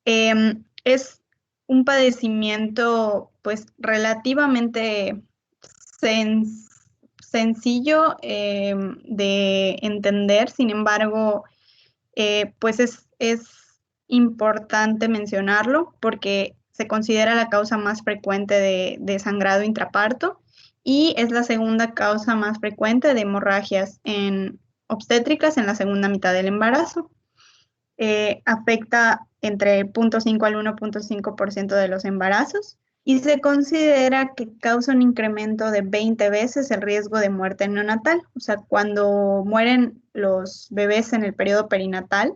Es un padecimiento, pues, relativamente sencillo de entender, sin embargo, pues es importante mencionarlo porque se considera la causa más frecuente de sangrado intraparto y es la segunda causa más frecuente de hemorragias obstétricas en la segunda mitad del embarazo. Afecta entre 0.5 al 1.5% de los embarazos y se considera que causa un incremento de 20 veces el riesgo de muerte neonatal. O sea, cuando mueren los bebés en el periodo perinatal,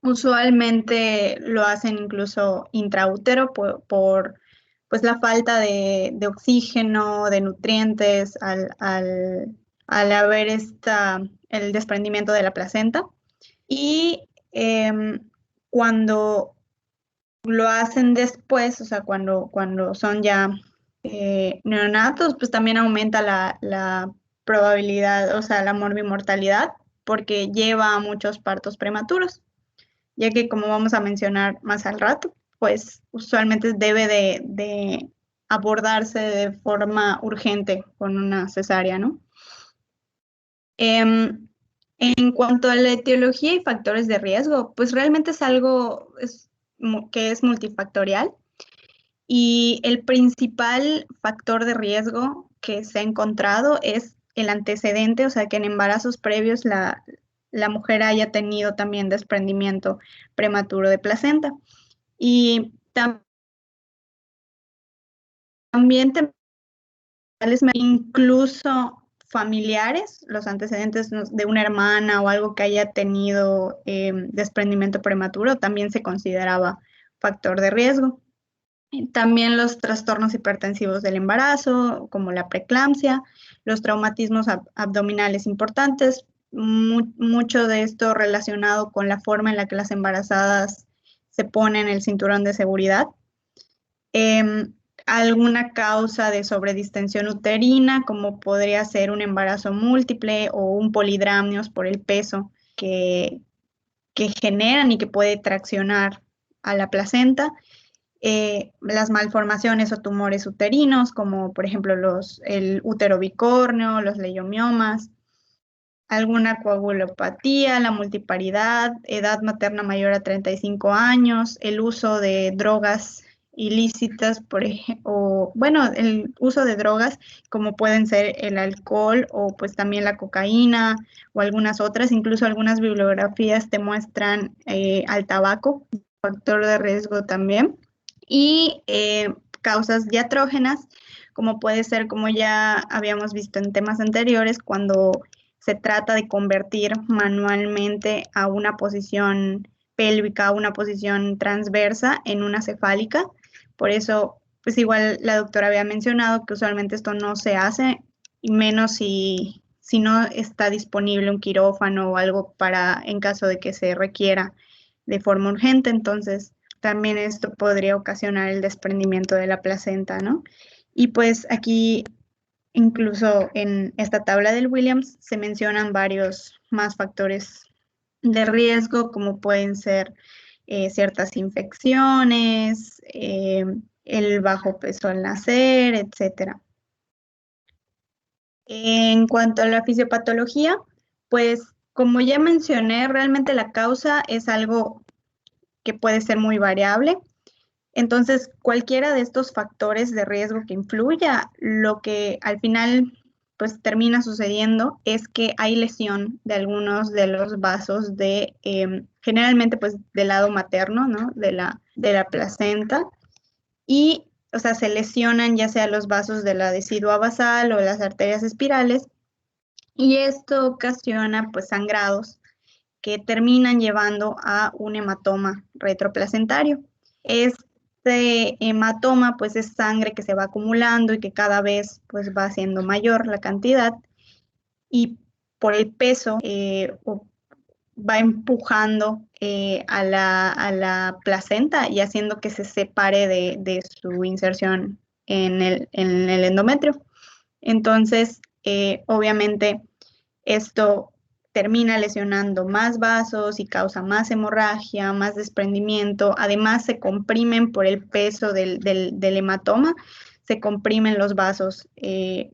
usualmente lo hacen incluso intraútero pues la falta de oxígeno, de nutrientes al haber el desprendimiento de la placenta. Y cuando lo hacen después, o sea, cuando son ya neonatos, pues también aumenta la probabilidad, o sea, la morbimortalidad, porque lleva a muchos partos prematuros, ya que como vamos a mencionar más al rato, pues usualmente debe de abordarse de forma urgente con una cesárea, ¿no? En cuanto a la etiología y factores de riesgo, pues realmente es algo que es multifactorial y el principal factor de riesgo que se ha encontrado es el antecedente, o sea, que en embarazos previos la mujer haya tenido también desprendimiento prematuro de placenta. Y también incluso familiares, los antecedentes de una hermana o algo que haya tenido desprendimiento prematuro, también se consideraba factor de riesgo. También los trastornos hipertensivos del embarazo, como la preeclampsia, los traumatismos abdominales importantes, mucho de esto relacionado con la forma en la que las embarazadas se ponen el cinturón de seguridad. Alguna causa de sobredistensión uterina, como podría ser un embarazo múltiple o un polidramnios por el peso que generan y que puede traccionar a la placenta. Las malformaciones o tumores uterinos, como por ejemplo el útero bicórneo, los leiomiomas, alguna coagulopatía, la multiparidad, edad materna mayor a 35 años, el uso de drogas ilícitas, por ejemplo, o bueno, el uso de drogas como pueden ser el alcohol o pues también la cocaína o algunas otras, incluso algunas bibliografías te muestran al tabaco, factor de riesgo también, y causas diatrógenas, como puede ser, como ya habíamos visto en temas anteriores, cuando se trata de convertir manualmente a una posición pélvica, a una posición transversa en una cefálica. Por eso, pues igual la doctora había mencionado que usualmente esto no se hace, y menos si no está disponible un quirófano o algo en caso de que se requiera de forma urgente. Entonces, también esto podría ocasionar el desprendimiento de la placenta, ¿no? Y pues aquí, incluso en esta tabla del Williams, se mencionan varios más factores de riesgo, como pueden ser ciertas infecciones, el bajo peso al nacer, etc. En cuanto a la fisiopatología, pues como ya mencioné, realmente la causa es algo que puede ser muy variable. Entonces, cualquiera de estos factores de riesgo que influya, lo que al final pues termina sucediendo es que hay lesión de algunos de los vasos generalmente pues del lado materno, ¿no? De la placenta, y, o sea, se lesionan ya sea los vasos de la decidua basal o las arterias espirales, y esto ocasiona pues sangrados que terminan llevando a un hematoma retroplacentario. Este hematoma pues es sangre que se va acumulando y que cada vez pues va siendo mayor la cantidad, y por el peso va empujando a la placenta y haciendo que se separe de su inserción en el endometrio. Entonces, obviamente, esto termina lesionando más vasos y causa más hemorragia, más desprendimiento. Además, se comprimen por el peso del hematoma, se comprimen los vasos de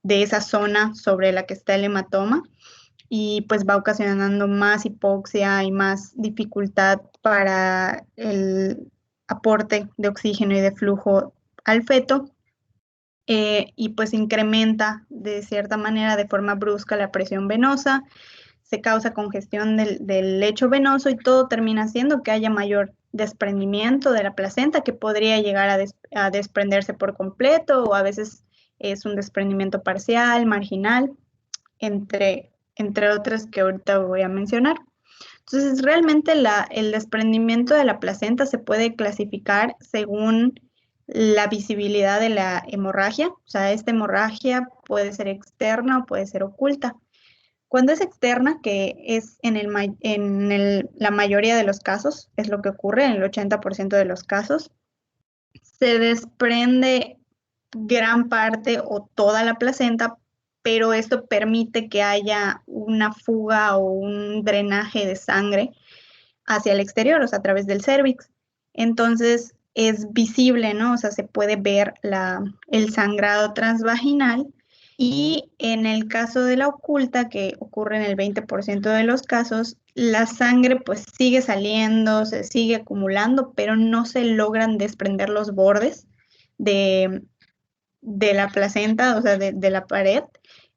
esa zona sobre la que está el hematoma, y pues va ocasionando más hipoxia y más dificultad para el aporte de oxígeno y de flujo al feto. y pues incrementa de cierta manera, de forma brusca, la presión venosa, se causa congestión del lecho venoso y todo termina haciendo que haya mayor desprendimiento de la placenta, que podría llegar a desprenderse por completo, o a veces es un desprendimiento parcial, marginal, entre otras que ahorita voy a mencionar. Entonces, realmente el desprendimiento de la placenta se puede clasificar según la visibilidad de la hemorragia. O sea, esta hemorragia puede ser externa o puede ser oculta. Cuando es externa, que es la mayoría de los casos, es lo que ocurre en el 80% de los casos, se desprende gran parte o toda la placenta, pero esto permite que haya una fuga o un drenaje de sangre hacia el exterior, o sea, a través del cérvix. Entonces es visible, ¿no? O sea, se puede ver el sangrado transvaginal. Y en el caso de la oculta, que ocurre en el 20% de los casos, la sangre pues sigue saliendo, se sigue acumulando, pero no se logran desprender los bordes de la placenta, o sea, de la pared.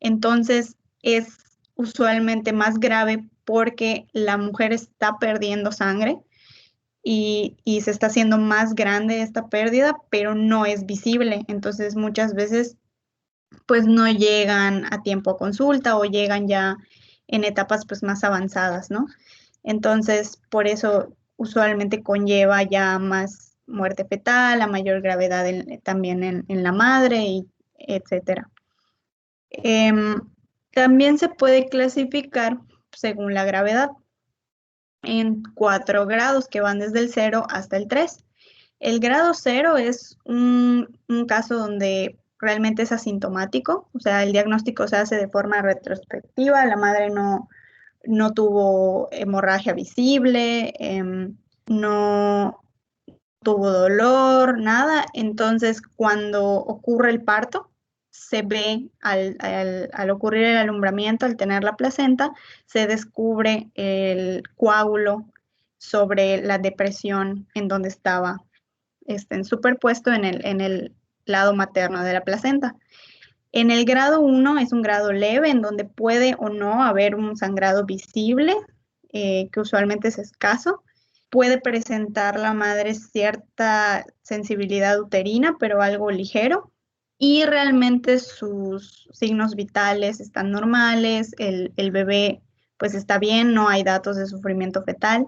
Entonces es usualmente más grave porque la mujer está perdiendo sangre y se está haciendo más grande esta pérdida, pero no es visible. Entonces muchas veces pues no llegan a tiempo a consulta o llegan ya en etapas pues más avanzadas, ¿no? Entonces por eso usualmente conlleva ya más muerte fetal, a mayor gravedad también en la madre, y etcétera. También se puede clasificar según la gravedad en 4 grados que van desde el 0 hasta el 3. El grado 0 es un caso donde realmente es asintomático, o sea, el diagnóstico se hace de forma retrospectiva, la madre no tuvo hemorragia visible, no tuvo dolor, nada. Entonces, cuando ocurre el parto, se ve al ocurrir el alumbramiento, al tener la placenta, se descubre el coágulo sobre la depresión en donde estaba superpuesto en el lado materno de la placenta. En el grado 1 es un grado leve en donde puede o no haber un sangrado visible, que usualmente es escaso. Puede presentar la madre cierta sensibilidad uterina, pero algo ligero. Y realmente sus signos vitales están normales, el bebé pues está bien, no hay datos de sufrimiento fetal.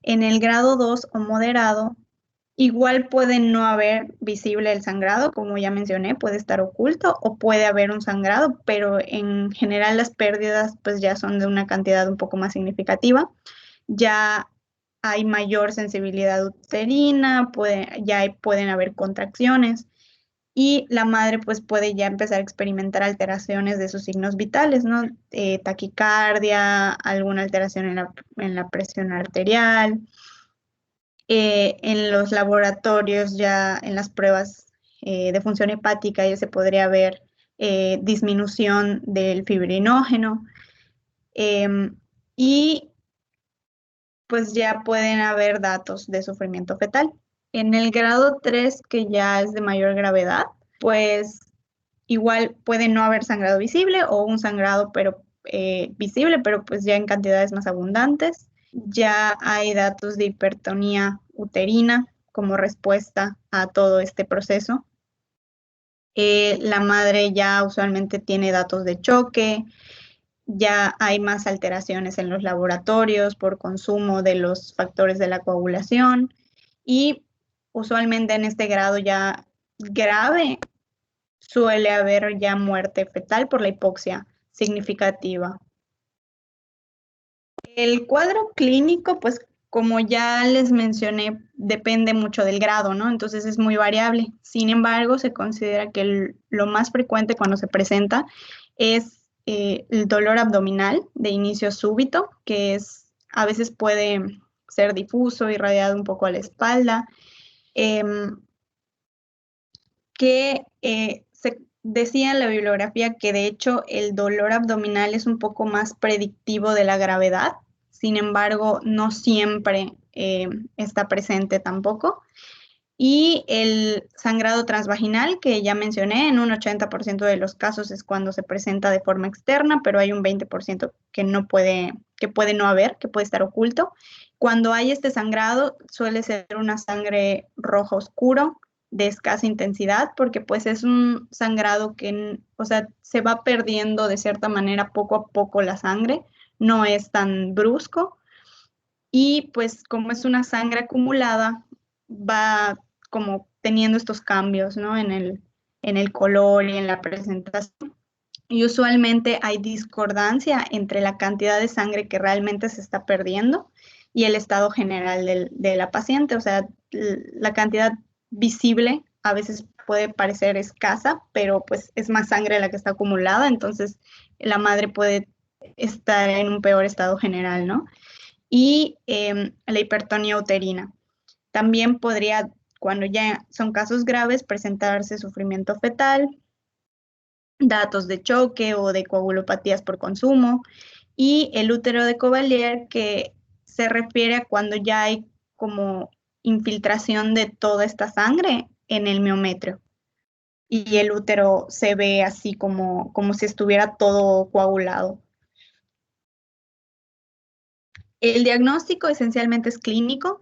En el grado 2 o moderado, igual puede no haber visible el sangrado, como ya mencioné, puede estar oculto o puede haber un sangrado, pero en general las pérdidas pues ya son de una cantidad un poco más significativa. Ya hay mayor sensibilidad uterina, pueden haber contracciones y la madre pues puede ya empezar a experimentar alteraciones de sus signos vitales, ¿no? Taquicardia, alguna alteración en la presión arterial. En los laboratorios, ya en las pruebas de función hepática, ya se podría ver disminución del fibrinógeno. Y pues ya pueden haber datos de sufrimiento fetal. En el grado 3, que ya es de mayor gravedad, pues igual puede no haber sangrado visible o un sangrado visible, pero pues ya en cantidades más abundantes. Ya hay datos de hipertonía uterina como respuesta a todo este proceso. La madre ya usualmente tiene datos de choque, ya hay más alteraciones en los laboratorios por consumo de los factores de la coagulación y usualmente en este grado ya grave suele haber ya muerte fetal por la hipoxia significativa. El cuadro clínico, pues como ya les mencioné, depende mucho del grado, ¿no? Entonces es muy variable. Sin embargo, se considera que lo más frecuente cuando se presenta es el dolor abdominal de inicio súbito, que a veces puede ser difuso, irradiado un poco a la espalda, que se decía en la bibliografía que de hecho el dolor abdominal es un poco más predictivo de la gravedad, sin embargo no siempre está presente tampoco. Y el sangrado transvaginal, que ya mencioné, en un 80% de los casos es cuando se presenta de forma externa, pero hay un 20% que puede no haber, que puede estar oculto. Cuando hay este sangrado, suele ser una sangre rojo oscuro, de escasa intensidad, porque pues es un sangrado que, o sea, se va perdiendo de cierta manera poco a poco la sangre, no es tan brusco. Y pues como es una sangre acumulada, va como teniendo estos cambios, ¿no? En el color y en la presentación. Y usualmente hay discordancia entre la cantidad de sangre que realmente se está perdiendo y el estado general de la paciente. O sea, la cantidad visible a veces puede parecer escasa, pero pues es más sangre la que está acumulada, entonces la madre puede estar en un peor estado general, ¿no? Y la hipertonía uterina. También podría, cuando ya son casos graves, presentarse sufrimiento fetal, datos de choque o de coagulopatías por consumo, y el útero de Cavalier, que se refiere a cuando ya hay como infiltración de toda esta sangre en el miometrio y el útero se ve así como si estuviera todo coagulado. El diagnóstico esencialmente es clínico.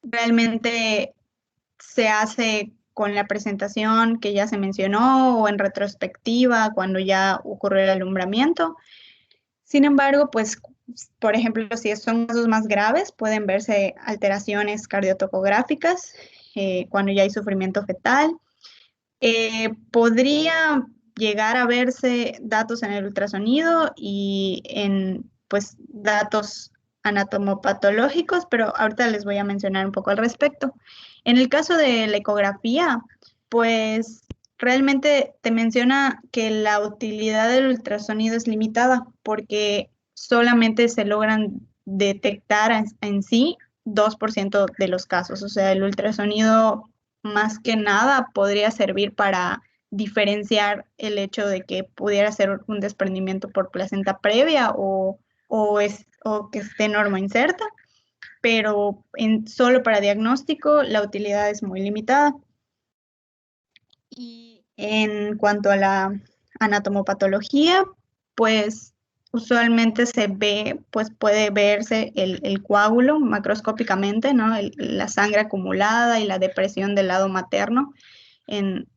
Realmente se hace con la presentación que ya se mencionó o en retrospectiva cuando ya ocurrió el alumbramiento. Sin embargo, pues, por ejemplo, si son casos más graves, pueden verse alteraciones cardiotocográficas cuando ya hay sufrimiento fetal. Podría llegar a verse datos en el ultrasonido y en pues datos anatomopatológicos, pero ahorita les voy a mencionar un poco al respecto. En el caso de la ecografía, pues realmente te menciona que la utilidad del ultrasonido es limitada porque solamente se logran detectar en sí 2% de los casos. O sea, el ultrasonido más que nada podría servir para diferenciar el hecho de que pudiera ser un desprendimiento por placenta previa o que esté normoinserta, pero solo para diagnóstico la utilidad es muy limitada. Y en cuanto a la anatomopatología, pues usualmente se ve, pues puede verse el coágulo macroscópicamente, ¿no? La sangre acumulada y la depresión del lado materno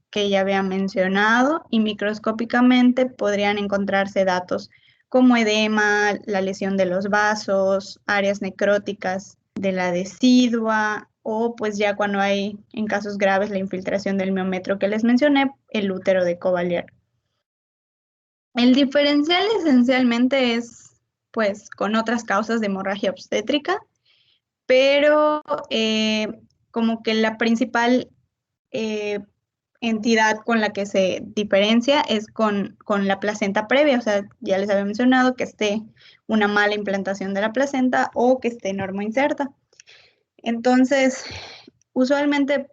que ya había mencionado, y microscópicamente podrían encontrarse datos como edema, la lesión de los vasos, áreas necróticas de la decidua, o pues ya cuando hay en casos graves la infiltración del miometrio que les mencioné, el útero de Cavalier. El diferencial esencialmente es pues con otras causas de hemorragia obstétrica, pero como que la principal entidad con la que se diferencia es con la placenta previa. O sea, ya les había mencionado que esté una mala implantación de la placenta o que esté normoinserta. Entonces, usualmente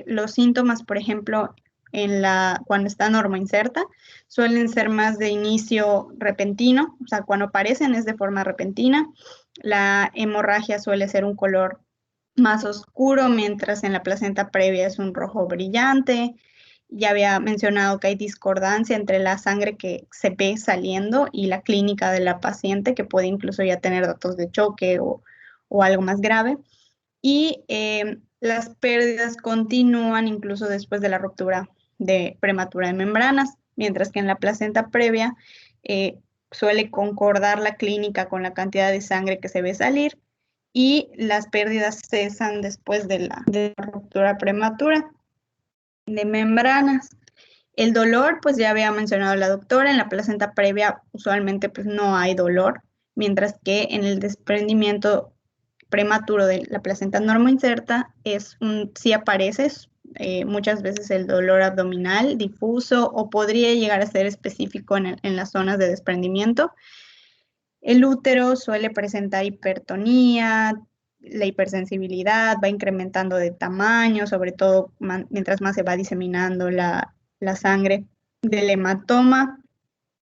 los síntomas, por ejemplo, cuando está normoinserta, suelen ser más de inicio repentino, o sea, cuando aparecen es de forma repentina. La hemorragia suele ser un color más oscuro, mientras en la placenta previa es un rojo brillante. Ya había mencionado que hay discordancia entre la sangre que se ve saliendo y la clínica de la paciente, que puede incluso ya tener datos de choque o algo más grave. Y las pérdidas continúan incluso después de la ruptura prematura de membranas, mientras que en la placenta previa suele concordar la clínica con la cantidad de sangre que se ve salir y las pérdidas cesan después de la ruptura prematura de membranas. El dolor, pues ya había mencionado la doctora, en la placenta previa usualmente pues no hay dolor, mientras que en el desprendimiento prematuro de la placenta normoinserta sí aparece muchas veces el dolor abdominal difuso o podría llegar a ser específico en las zonas de desprendimiento. El útero suele presentar hipertonía, la hipersensibilidad va incrementando de tamaño, sobre todo mientras más se va diseminando la sangre del hematoma.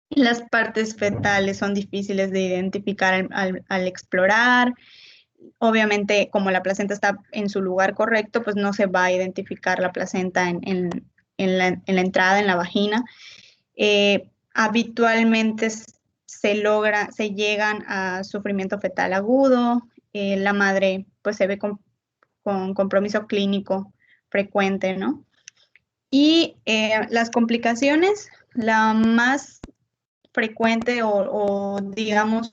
Las partes fetales son difíciles de identificar al explorar. obviamente, como la placenta está en su lugar correcto, pues no se va a identificar la placenta en la entrada, en la vagina. Habitualmente se llegan a sufrimiento fetal agudo, la madre pues se ve con compromiso clínico frecuente, ¿no? Y las complicaciones, la más frecuente o digamos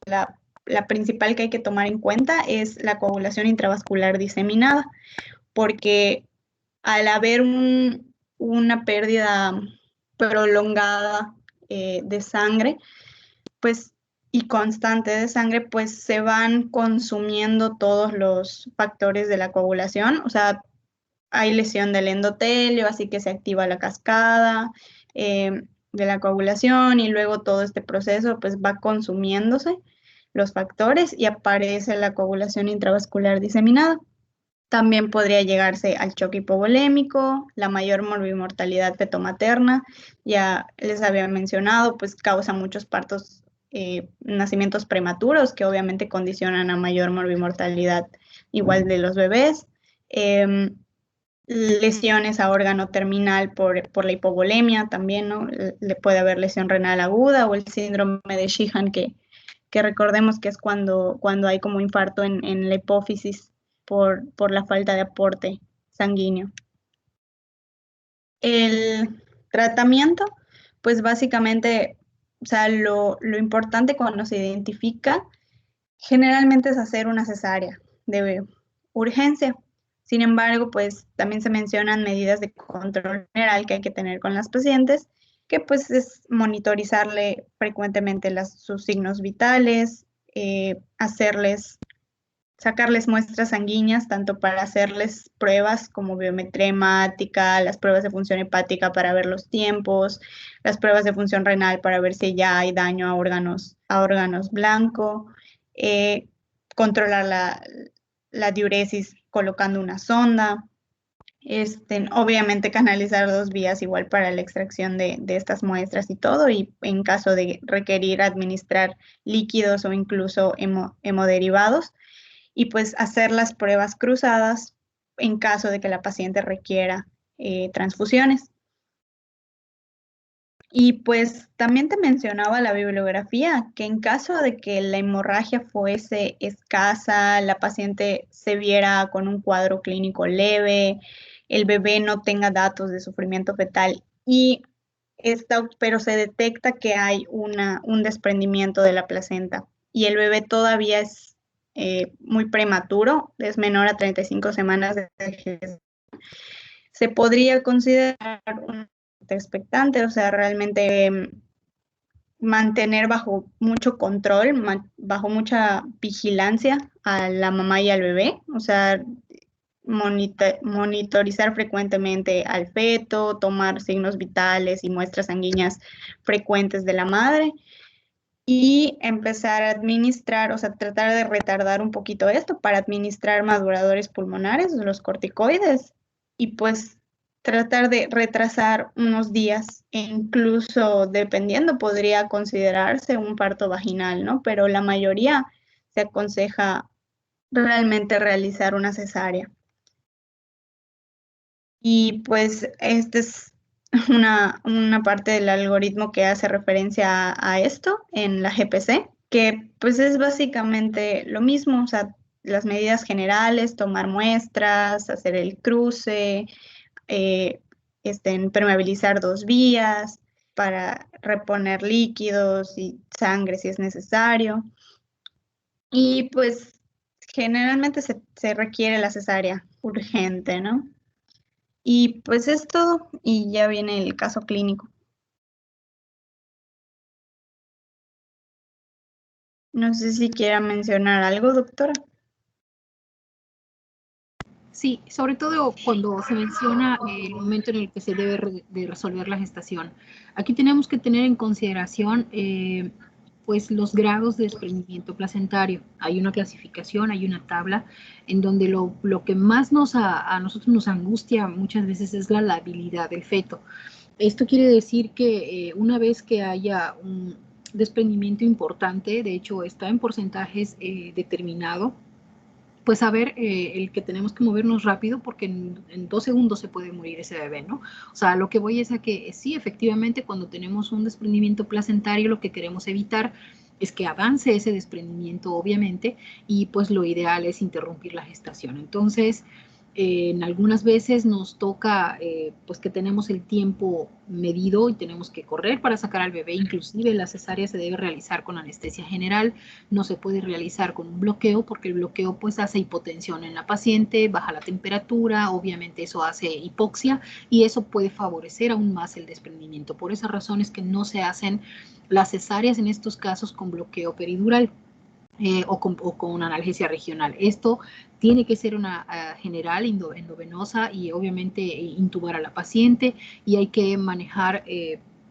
la principal que hay que tomar en cuenta es la coagulación intravascular diseminada, porque al haber una pérdida prolongada de sangre, pues y constante de sangre, pues se van consumiendo todos los factores de la coagulación, o sea, hay lesión del endotelio, así que se activa la cascada de la coagulación y luego todo este proceso pues va consumiéndose los factores y aparece la coagulación intravascular diseminada. También podría llegarse al choque hipovolémico, la mayor morbimortalidad fetomaterna, ya les había mencionado, pues causa muchos partos, nacimientos prematuros que obviamente condicionan a mayor morbimortalidad igual de los bebés. Lesiones a órgano terminal por la hipovolemia también, ¿no? Le puede haber lesión renal aguda o el síndrome de Sheehan que recordemos que es cuando hay como infarto en la hipófisis por la falta de aporte sanguíneo. El tratamiento, pues básicamente, o sea, lo importante cuando se identifica, generalmente es hacer una cesárea de urgencia. Sin embargo, pues también se mencionan medidas de control general que hay que tener con las pacientes, que pues es monitorizarle frecuentemente sus signos vitales, sacarles muestras sanguíneas, tanto para hacerles pruebas como biometría hemática, las pruebas de función hepática para ver los tiempos, las pruebas de función renal para ver si ya hay daño a órganos blanco, controlar la diuresis colocando una sonda, obviamente canalizar 2 vías igual para la extracción de estas muestras y todo, y en caso de requerir administrar líquidos o incluso hemoderivados, y pues hacer las pruebas cruzadas en caso de que la paciente requiera transfusiones. Y pues también te mencionaba la bibliografía, que en caso de que la hemorragia fuese escasa, la paciente se viera con un cuadro clínico leve, el bebé no tenga datos de sufrimiento fetal pero se detecta que hay un desprendimiento de la placenta y el bebé todavía es muy prematuro, es menor a 35 semanas de gestación, se podría considerar un expectante, o sea, realmente mantener bajo mucho control, bajo mucha vigilancia a la mamá y al bebé, o sea, monitorizar frecuentemente al feto, tomar signos vitales y muestras sanguíneas frecuentes de la madre y empezar a administrar, o sea, tratar de retardar un poquito esto para administrar maduradores pulmonares, los corticoides, y pues tratar de retrasar unos días e incluso, dependiendo, podría considerarse un parto vaginal, ¿no? Pero la mayoría se aconseja realmente realizar una cesárea. Y pues esta es una parte del algoritmo que hace referencia a esto en la GPC, que pues es básicamente lo mismo, o sea, las medidas generales, tomar muestras, hacer el cruce, permeabilizar 2 vías para reponer líquidos y sangre si es necesario. Y pues generalmente se requiere la cesárea urgente, ¿no? Y pues es todo, y ya viene el caso clínico. No sé si quiera mencionar algo, doctora. Sí, sobre todo cuando se menciona el momento en el que se debe de resolver la gestación. Aquí tenemos que tener en consideración pues los grados de desprendimiento placentario. Hay una clasificación, hay una tabla en donde lo que más a nosotros nos angustia muchas veces es la labilidad del feto. Esto quiere decir que una vez que haya un desprendimiento importante, de hecho está en porcentajes determinado, pues saber el que tenemos que movernos rápido porque en 2 segundos se puede morir ese bebé, ¿no? O sea, lo que voy es a que sí, efectivamente, cuando tenemos un desprendimiento placentario, lo que queremos evitar es que avance ese desprendimiento, obviamente, y pues lo ideal es interrumpir la gestación. Entonces, en algunas veces nos toca, pues que tenemos el tiempo medido y tenemos que correr para sacar al bebé. Inclusive la cesárea se debe realizar con anestesia general, no se puede realizar con un bloqueo porque el bloqueo pues hace hipotensión en la paciente, baja la temperatura, obviamente eso hace hipoxia y eso puede favorecer aún más el desprendimiento. Por esa razón es que no se hacen las cesáreas en estos casos con bloqueo peridural. O con una analgesia regional. Esto tiene que ser una general endovenosa y obviamente intubar a la paciente y hay que manejar,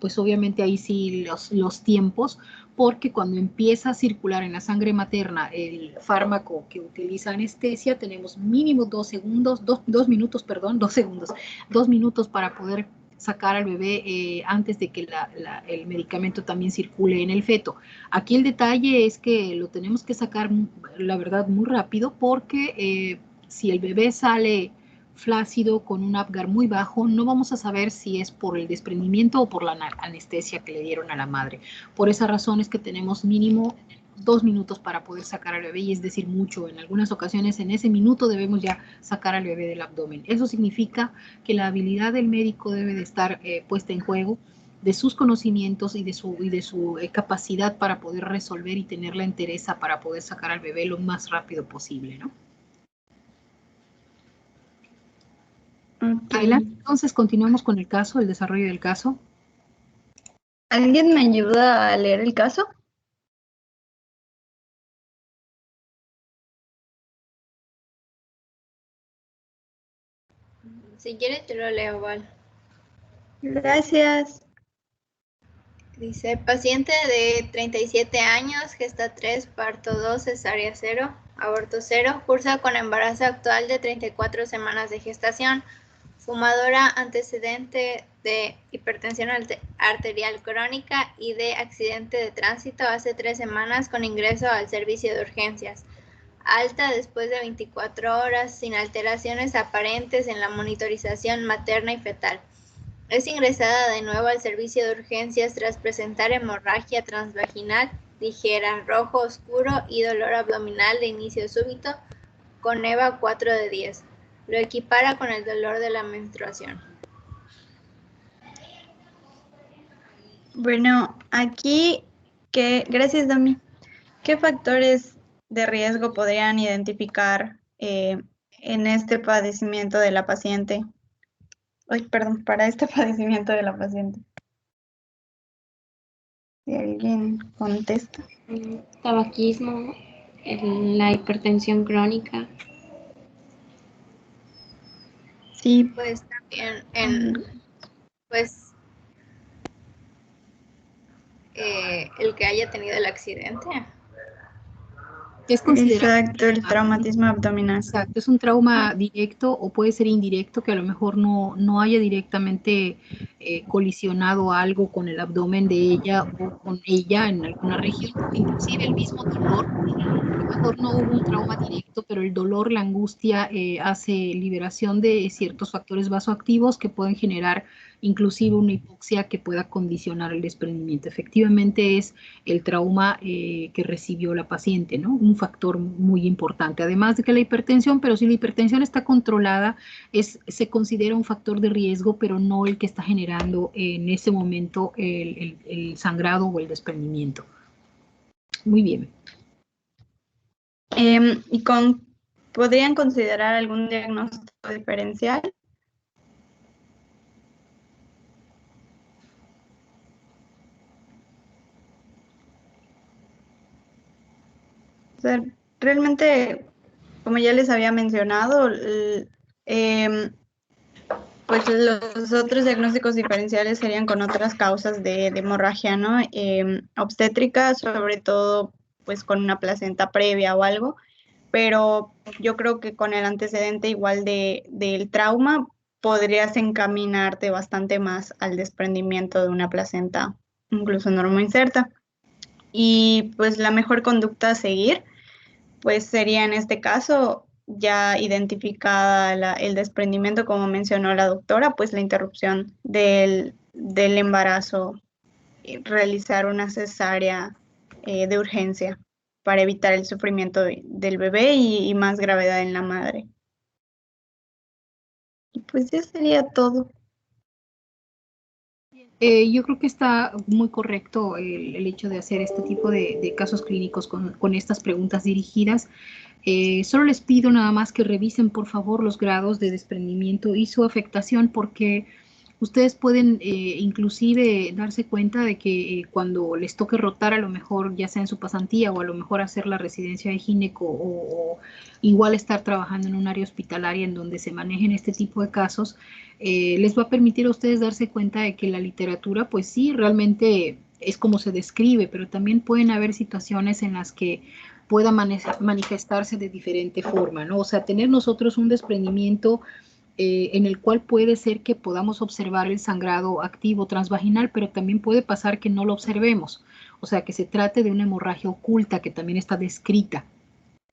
pues obviamente ahí sí los tiempos, porque cuando empieza a circular en la sangre materna el fármaco que utiliza anestesia, tenemos mínimo 2 segundos, 2 minutos, perdón, 2 segundos, 2 minutos para poder sacar al bebé antes de que el medicamento también circule en el feto. Aquí el detalle es que lo tenemos que sacar, la verdad, muy rápido porque si el bebé sale flácido con un Apgar muy bajo, no vamos a saber si es por el desprendimiento o por la anestesia que le dieron a la madre. Por esa razón es que tenemos mínimo 2 minutos para poder sacar al bebé y es decir mucho. En algunas ocasiones en ese minuto debemos ya sacar al bebé del abdomen. Eso significa que la habilidad del médico debe de estar puesta en juego, de sus conocimientos y de su capacidad para poder resolver y tener la entereza para poder sacar al bebé lo más rápido posible, ¿no? Okay. Adelante, entonces continuamos con el caso, el desarrollo del caso. ¿Alguien me ayuda a leer el caso? Si quieres te lo leo, Val. Gracias. Dice, paciente de 37 años, gesta 3, parto 2, cesárea 0, aborto 0, cursa con embarazo actual de 34 semanas de gestación, fumadora, antecedente de hipertensión arterial crónica y de accidente de tránsito hace 3 semanas con ingreso al servicio de urgencias. Alta después de 24 horas sin alteraciones aparentes en la monitorización materna y fetal. Es ingresada de nuevo al servicio de urgencias tras presentar hemorragia transvaginal ligera, rojo oscuro y dolor abdominal de inicio súbito con EVA 4 de 10. Lo equipara con el dolor de la menstruación. Bueno, aquí, gracias, Dami. ¿Qué factores de riesgo podrían identificar en este padecimiento de la paciente? Para este padecimiento de la paciente. Si alguien contesta. Tabaquismo, la hipertensión crónica. Sí. Pues también el que haya tenido el accidente. Es considerado. Exacto, el traumatismo abdominal. Exacto, es un trauma directo o puede ser indirecto que a lo mejor no haya directamente colisionado algo con el abdomen de ella o con ella en alguna región, inclusive el mismo dolor. A lo mejor no hubo un trauma directo, pero el dolor, la angustia hace liberación de ciertos factores vasoactivos que pueden generar inclusive una hipoxia que pueda condicionar el desprendimiento. Efectivamente es el trauma que recibió la paciente, ¿no? Un factor muy importante, además de que la hipertensión, pero si la hipertensión está controlada, se considera un factor de riesgo, pero no el que está generando en ese momento el sangrado o el desprendimiento. Muy bien. ¿Y podrían considerar algún diagnóstico diferencial? O sea, realmente, como ya les había mencionado, pues los otros diagnósticos diferenciales serían con otras causas de hemorragia, ¿no? Obstétrica, sobre todo, pues con una placenta previa o algo, pero yo creo que con el antecedente igual del trauma podrías encaminarte bastante más al desprendimiento de una placenta, incluso normoinserta. Y pues la mejor conducta a seguir pues sería en este caso ya identificada el desprendimiento, como mencionó la doctora, pues la interrupción del embarazo y realizar una cesárea de urgencia para evitar el sufrimiento del bebé y más gravedad en la madre. Y pues ya sería todo. Yo creo que está muy correcto el hecho de hacer este tipo de casos clínicos con estas preguntas dirigidas. Solo les pido nada más que revisen por favor los grados de desprendimiento y su afectación, porque ustedes pueden inclusive darse cuenta de que cuando les toque rotar, a lo mejor ya sea en su pasantía o a lo mejor hacer la residencia de gineco o igual estar trabajando en un área hospitalaria en donde se manejen este tipo de casos, les va a permitir a ustedes darse cuenta de que la literatura pues sí, realmente es como se describe, pero también pueden haber situaciones en las que pueda manifestarse de diferente forma, ¿no? O sea, tener nosotros un desprendimiento en el cual puede ser que podamos observar el sangrado activo transvaginal, pero también puede pasar que no lo observemos, o sea, que se trate de una hemorragia oculta que también está descrita.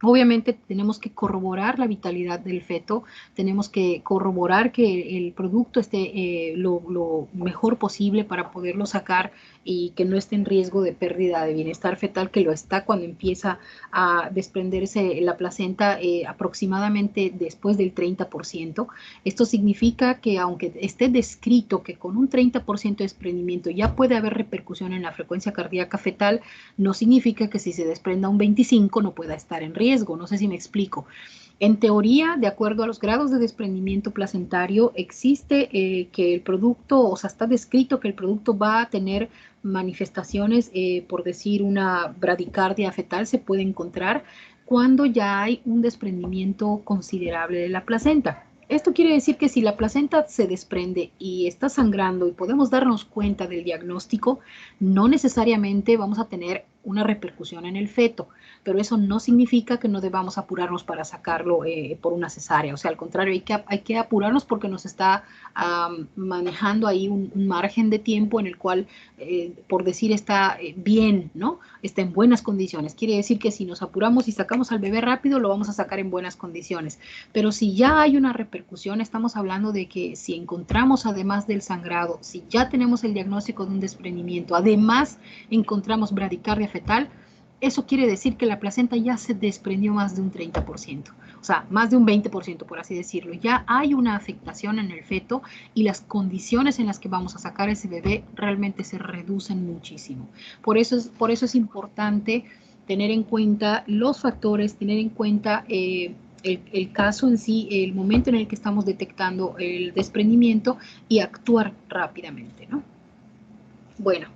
Obviamente tenemos que corroborar la vitalidad del feto, tenemos que corroborar que el producto esté lo mejor posible para poderlo sacar y que no esté en riesgo de pérdida de bienestar fetal, que lo está cuando empieza a desprenderse la placenta aproximadamente después del 30%. Esto significa que aunque esté descrito que con un 30% de desprendimiento ya puede haber repercusión en la frecuencia cardíaca fetal, no significa que si se desprenda un 25 no pueda estar en riesgo. No sé si me explico. En teoría, de acuerdo a los grados de desprendimiento placentario, existe que el producto, o sea, está descrito que el producto va a tener manifestaciones, por decir una bradicardia fetal, se puede encontrar cuando ya hay un desprendimiento considerable de la placenta. Esto quiere decir que si la placenta se desprende y está sangrando y podemos darnos cuenta del diagnóstico, no necesariamente vamos a tener una repercusión en el feto, pero eso no significa que no debamos apurarnos para sacarlo por una cesárea. O sea, al contrario, hay que apurarnos porque nos está manejando ahí un margen de tiempo en el cual, por decir, está bien, ¿no? Está en buenas condiciones. Quiere decir que si nos apuramos y sacamos al bebé rápido, lo vamos a sacar en buenas condiciones. Pero si ya hay una repercusión, estamos hablando de que si encontramos, además del sangrado, si ya tenemos el diagnóstico de un desprendimiento, además encontramos bradicardia fetal, eso quiere decir que la placenta ya se desprendió más de un 30%, o sea, más de un 20%, por así decirlo. Ya hay una afectación en el feto y las condiciones en las que vamos a sacar ese bebé realmente se reducen muchísimo. Por eso es importante tener en cuenta los factores, tener en cuenta el caso en sí, el momento en el que estamos detectando el desprendimiento y actuar rápidamente, ¿no? Bueno,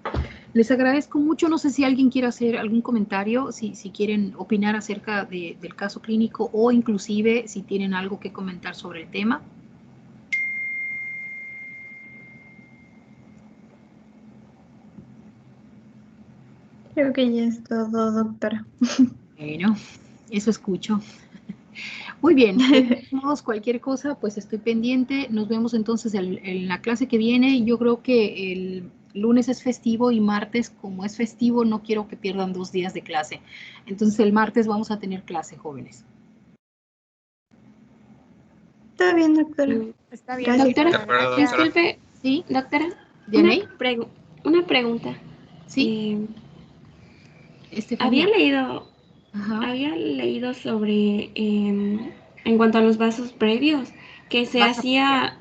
les agradezco mucho. No sé si alguien quiere hacer algún comentario, si quieren opinar acerca del caso clínico o inclusive si tienen algo que comentar sobre el tema. Creo que ya es todo, doctora. Bueno, eso escucho. Muy bien, de todos modos, cualquier cosa, pues estoy pendiente. Nos vemos entonces en la clase que viene. Yo creo que el lunes es festivo y martes, como es festivo, no quiero que pierdan 2 días de clase. Entonces el martes vamos a tener clase, jóvenes. Está bien, doctora. Está bien, Gracias. Doctora, disculpe. ¿Sí? Doctora, ¿Dianey? una pregunta. Sí. Había Ajá. leído sobre, en cuanto a los vasos previos, que se hacía,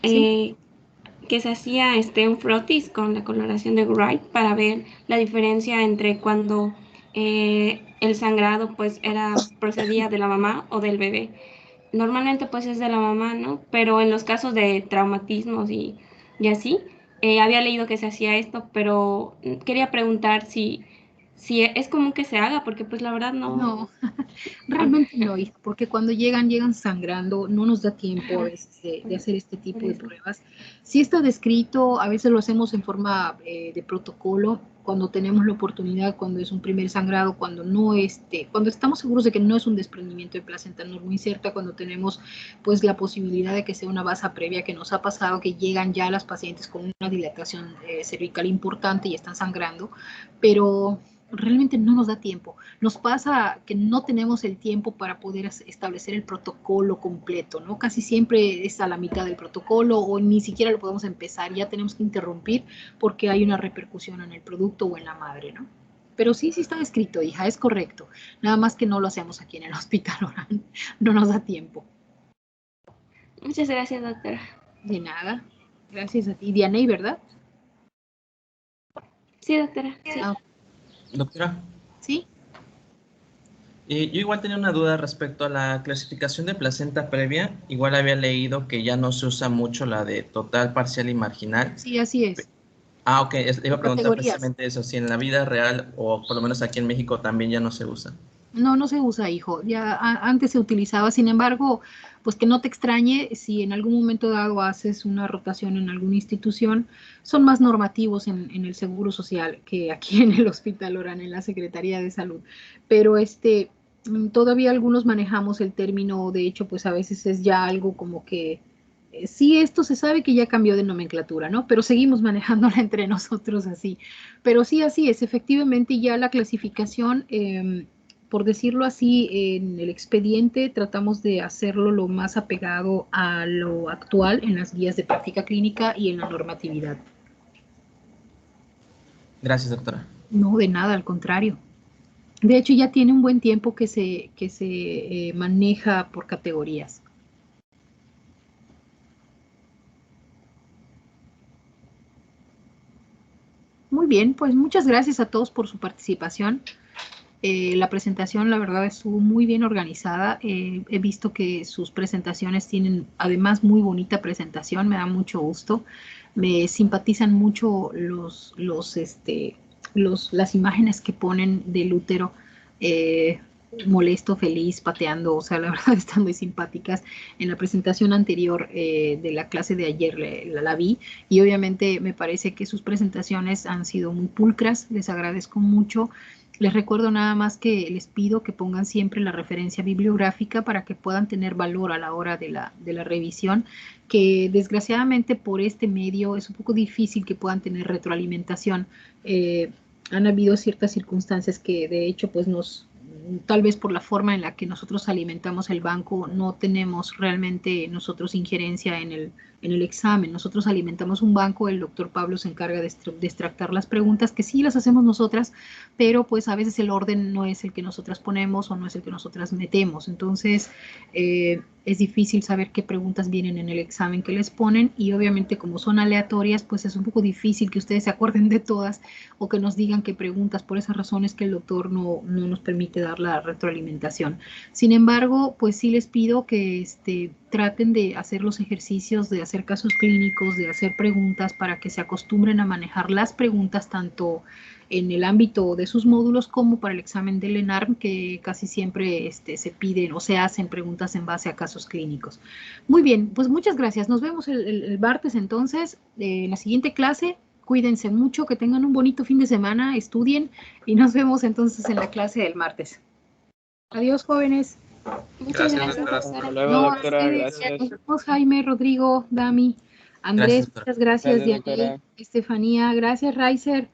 Sí. un frotis con la coloración de Wright para ver la diferencia entre cuando el sangrado pues procedía de la mamá o del bebé. Normalmente pues es de la mamá, ¿no? Pero en los casos de traumatismos y así, había leído que se hacía esto, pero quería preguntar si es común que se haga, porque pues la verdad no. No, realmente no, hija, porque cuando llegan sangrando, no nos da tiempo a veces de hacer este tipo de pruebas. Sí está descrito, a veces lo hacemos en forma de protocolo, cuando tenemos la oportunidad, cuando es un primer sangrado, cuando no cuando estamos seguros de que no es un desprendimiento de placenta normoinserta, cuando tenemos pues la posibilidad de que sea una basa previa, que nos ha pasado que llegan ya las pacientes con una dilatación cervical importante y están sangrando, pero realmente no nos da tiempo. Nos pasa que no tenemos el tiempo para poder establecer el protocolo completo, ¿no? Casi siempre es a la mitad del protocolo o ni siquiera lo podemos empezar, ya tenemos que interrumpir porque hay una repercusión en el producto o en la madre, ¿no? Pero sí está escrito, hija, es correcto. Nada más que no lo hacemos aquí en el hospital, ahora no nos da tiempo. Muchas gracias, doctora. De nada. Gracias a ti. Dianey, ¿verdad? Sí, doctora. Sí. Ah, Doctora, ¿sí? yo igual tenía una duda respecto a la clasificación de placenta previa. Igual había leído que ya no se usa mucho la de total, parcial y marginal. Sí, así es. Ah, ok. Iba a preguntar Categorías. precisamente eso, si en la vida real o por lo menos aquí en México también ya no se usa. No, no se usa, hijo. Ya antes se utilizaba. Sin embargo, pues que no te extrañe si en algún momento dado haces una rotación en alguna institución, son más normativos en el Seguro Social que aquí en el Hospital Orán, en la Secretaría de Salud. Pero todavía algunos manejamos el término, de hecho, pues a veces es ya algo como que sí, esto se sabe que ya cambió de nomenclatura, ¿no? Pero seguimos manejándola entre nosotros así. Pero sí, así es. Efectivamente, ya la clasificación, por decirlo así, en el expediente tratamos de hacerlo lo más apegado a lo actual en las guías de práctica clínica y en la normatividad. Gracias, doctora. No, de nada, al contrario. De hecho, ya tiene un buen tiempo que se maneja por categorías. Muy bien, pues muchas gracias a todos por su participación. La presentación, la verdad, estuvo muy bien organizada. He visto que sus presentaciones tienen, además, muy bonita presentación. Me da mucho gusto. Me simpatizan mucho las imágenes que ponen del útero molesto, feliz, pateando. O sea, la verdad, están muy simpáticas. En la presentación anterior de la clase de ayer la vi y obviamente me parece que sus presentaciones han sido muy pulcras. Les agradezco mucho. Les recuerdo nada más que les pido que pongan siempre la referencia bibliográfica para que puedan tener valor a la hora de la revisión, que desgraciadamente por este medio es un poco difícil que puedan tener retroalimentación. Han habido ciertas circunstancias que de hecho pues tal vez por la forma en la que nosotros alimentamos el banco, no tenemos realmente nosotros injerencia en el examen. Nosotros alimentamos un banco, el doctor Pablo se encarga de extractar las preguntas, que sí las hacemos nosotras, pero pues a veces el orden no es el que nosotras ponemos o no es el que nosotras metemos. Entonces, es difícil saber qué preguntas vienen en el examen que les ponen y obviamente como son aleatorias, pues es un poco difícil que ustedes se acuerden de todas o que nos digan qué preguntas. Por esas razones que el doctor no nos permite dar la retroalimentación. Sin embargo, pues sí les pido que traten de hacer los ejercicios, de hacer casos clínicos, de hacer preguntas para que se acostumbren a manejar las preguntas tanto en el ámbito de sus módulos como para el examen del ENARM, que casi siempre se piden o se hacen preguntas en base a casos clínicos. Muy bien, pues muchas gracias. Nos vemos el martes entonces en la siguiente clase. Cuídense mucho, que tengan un bonito fin de semana, estudien y nos vemos entonces en la clase del martes. Adiós, jóvenes. Muchas gracias, doctora. Hasta luego, doctora. Gracias. Nos vemos, Jaime, Rodrigo, Dami, Andrés, Gracias, doctora. muchas gracias, Gracias, Diana, doctora. Estefanía, gracias, Raiser.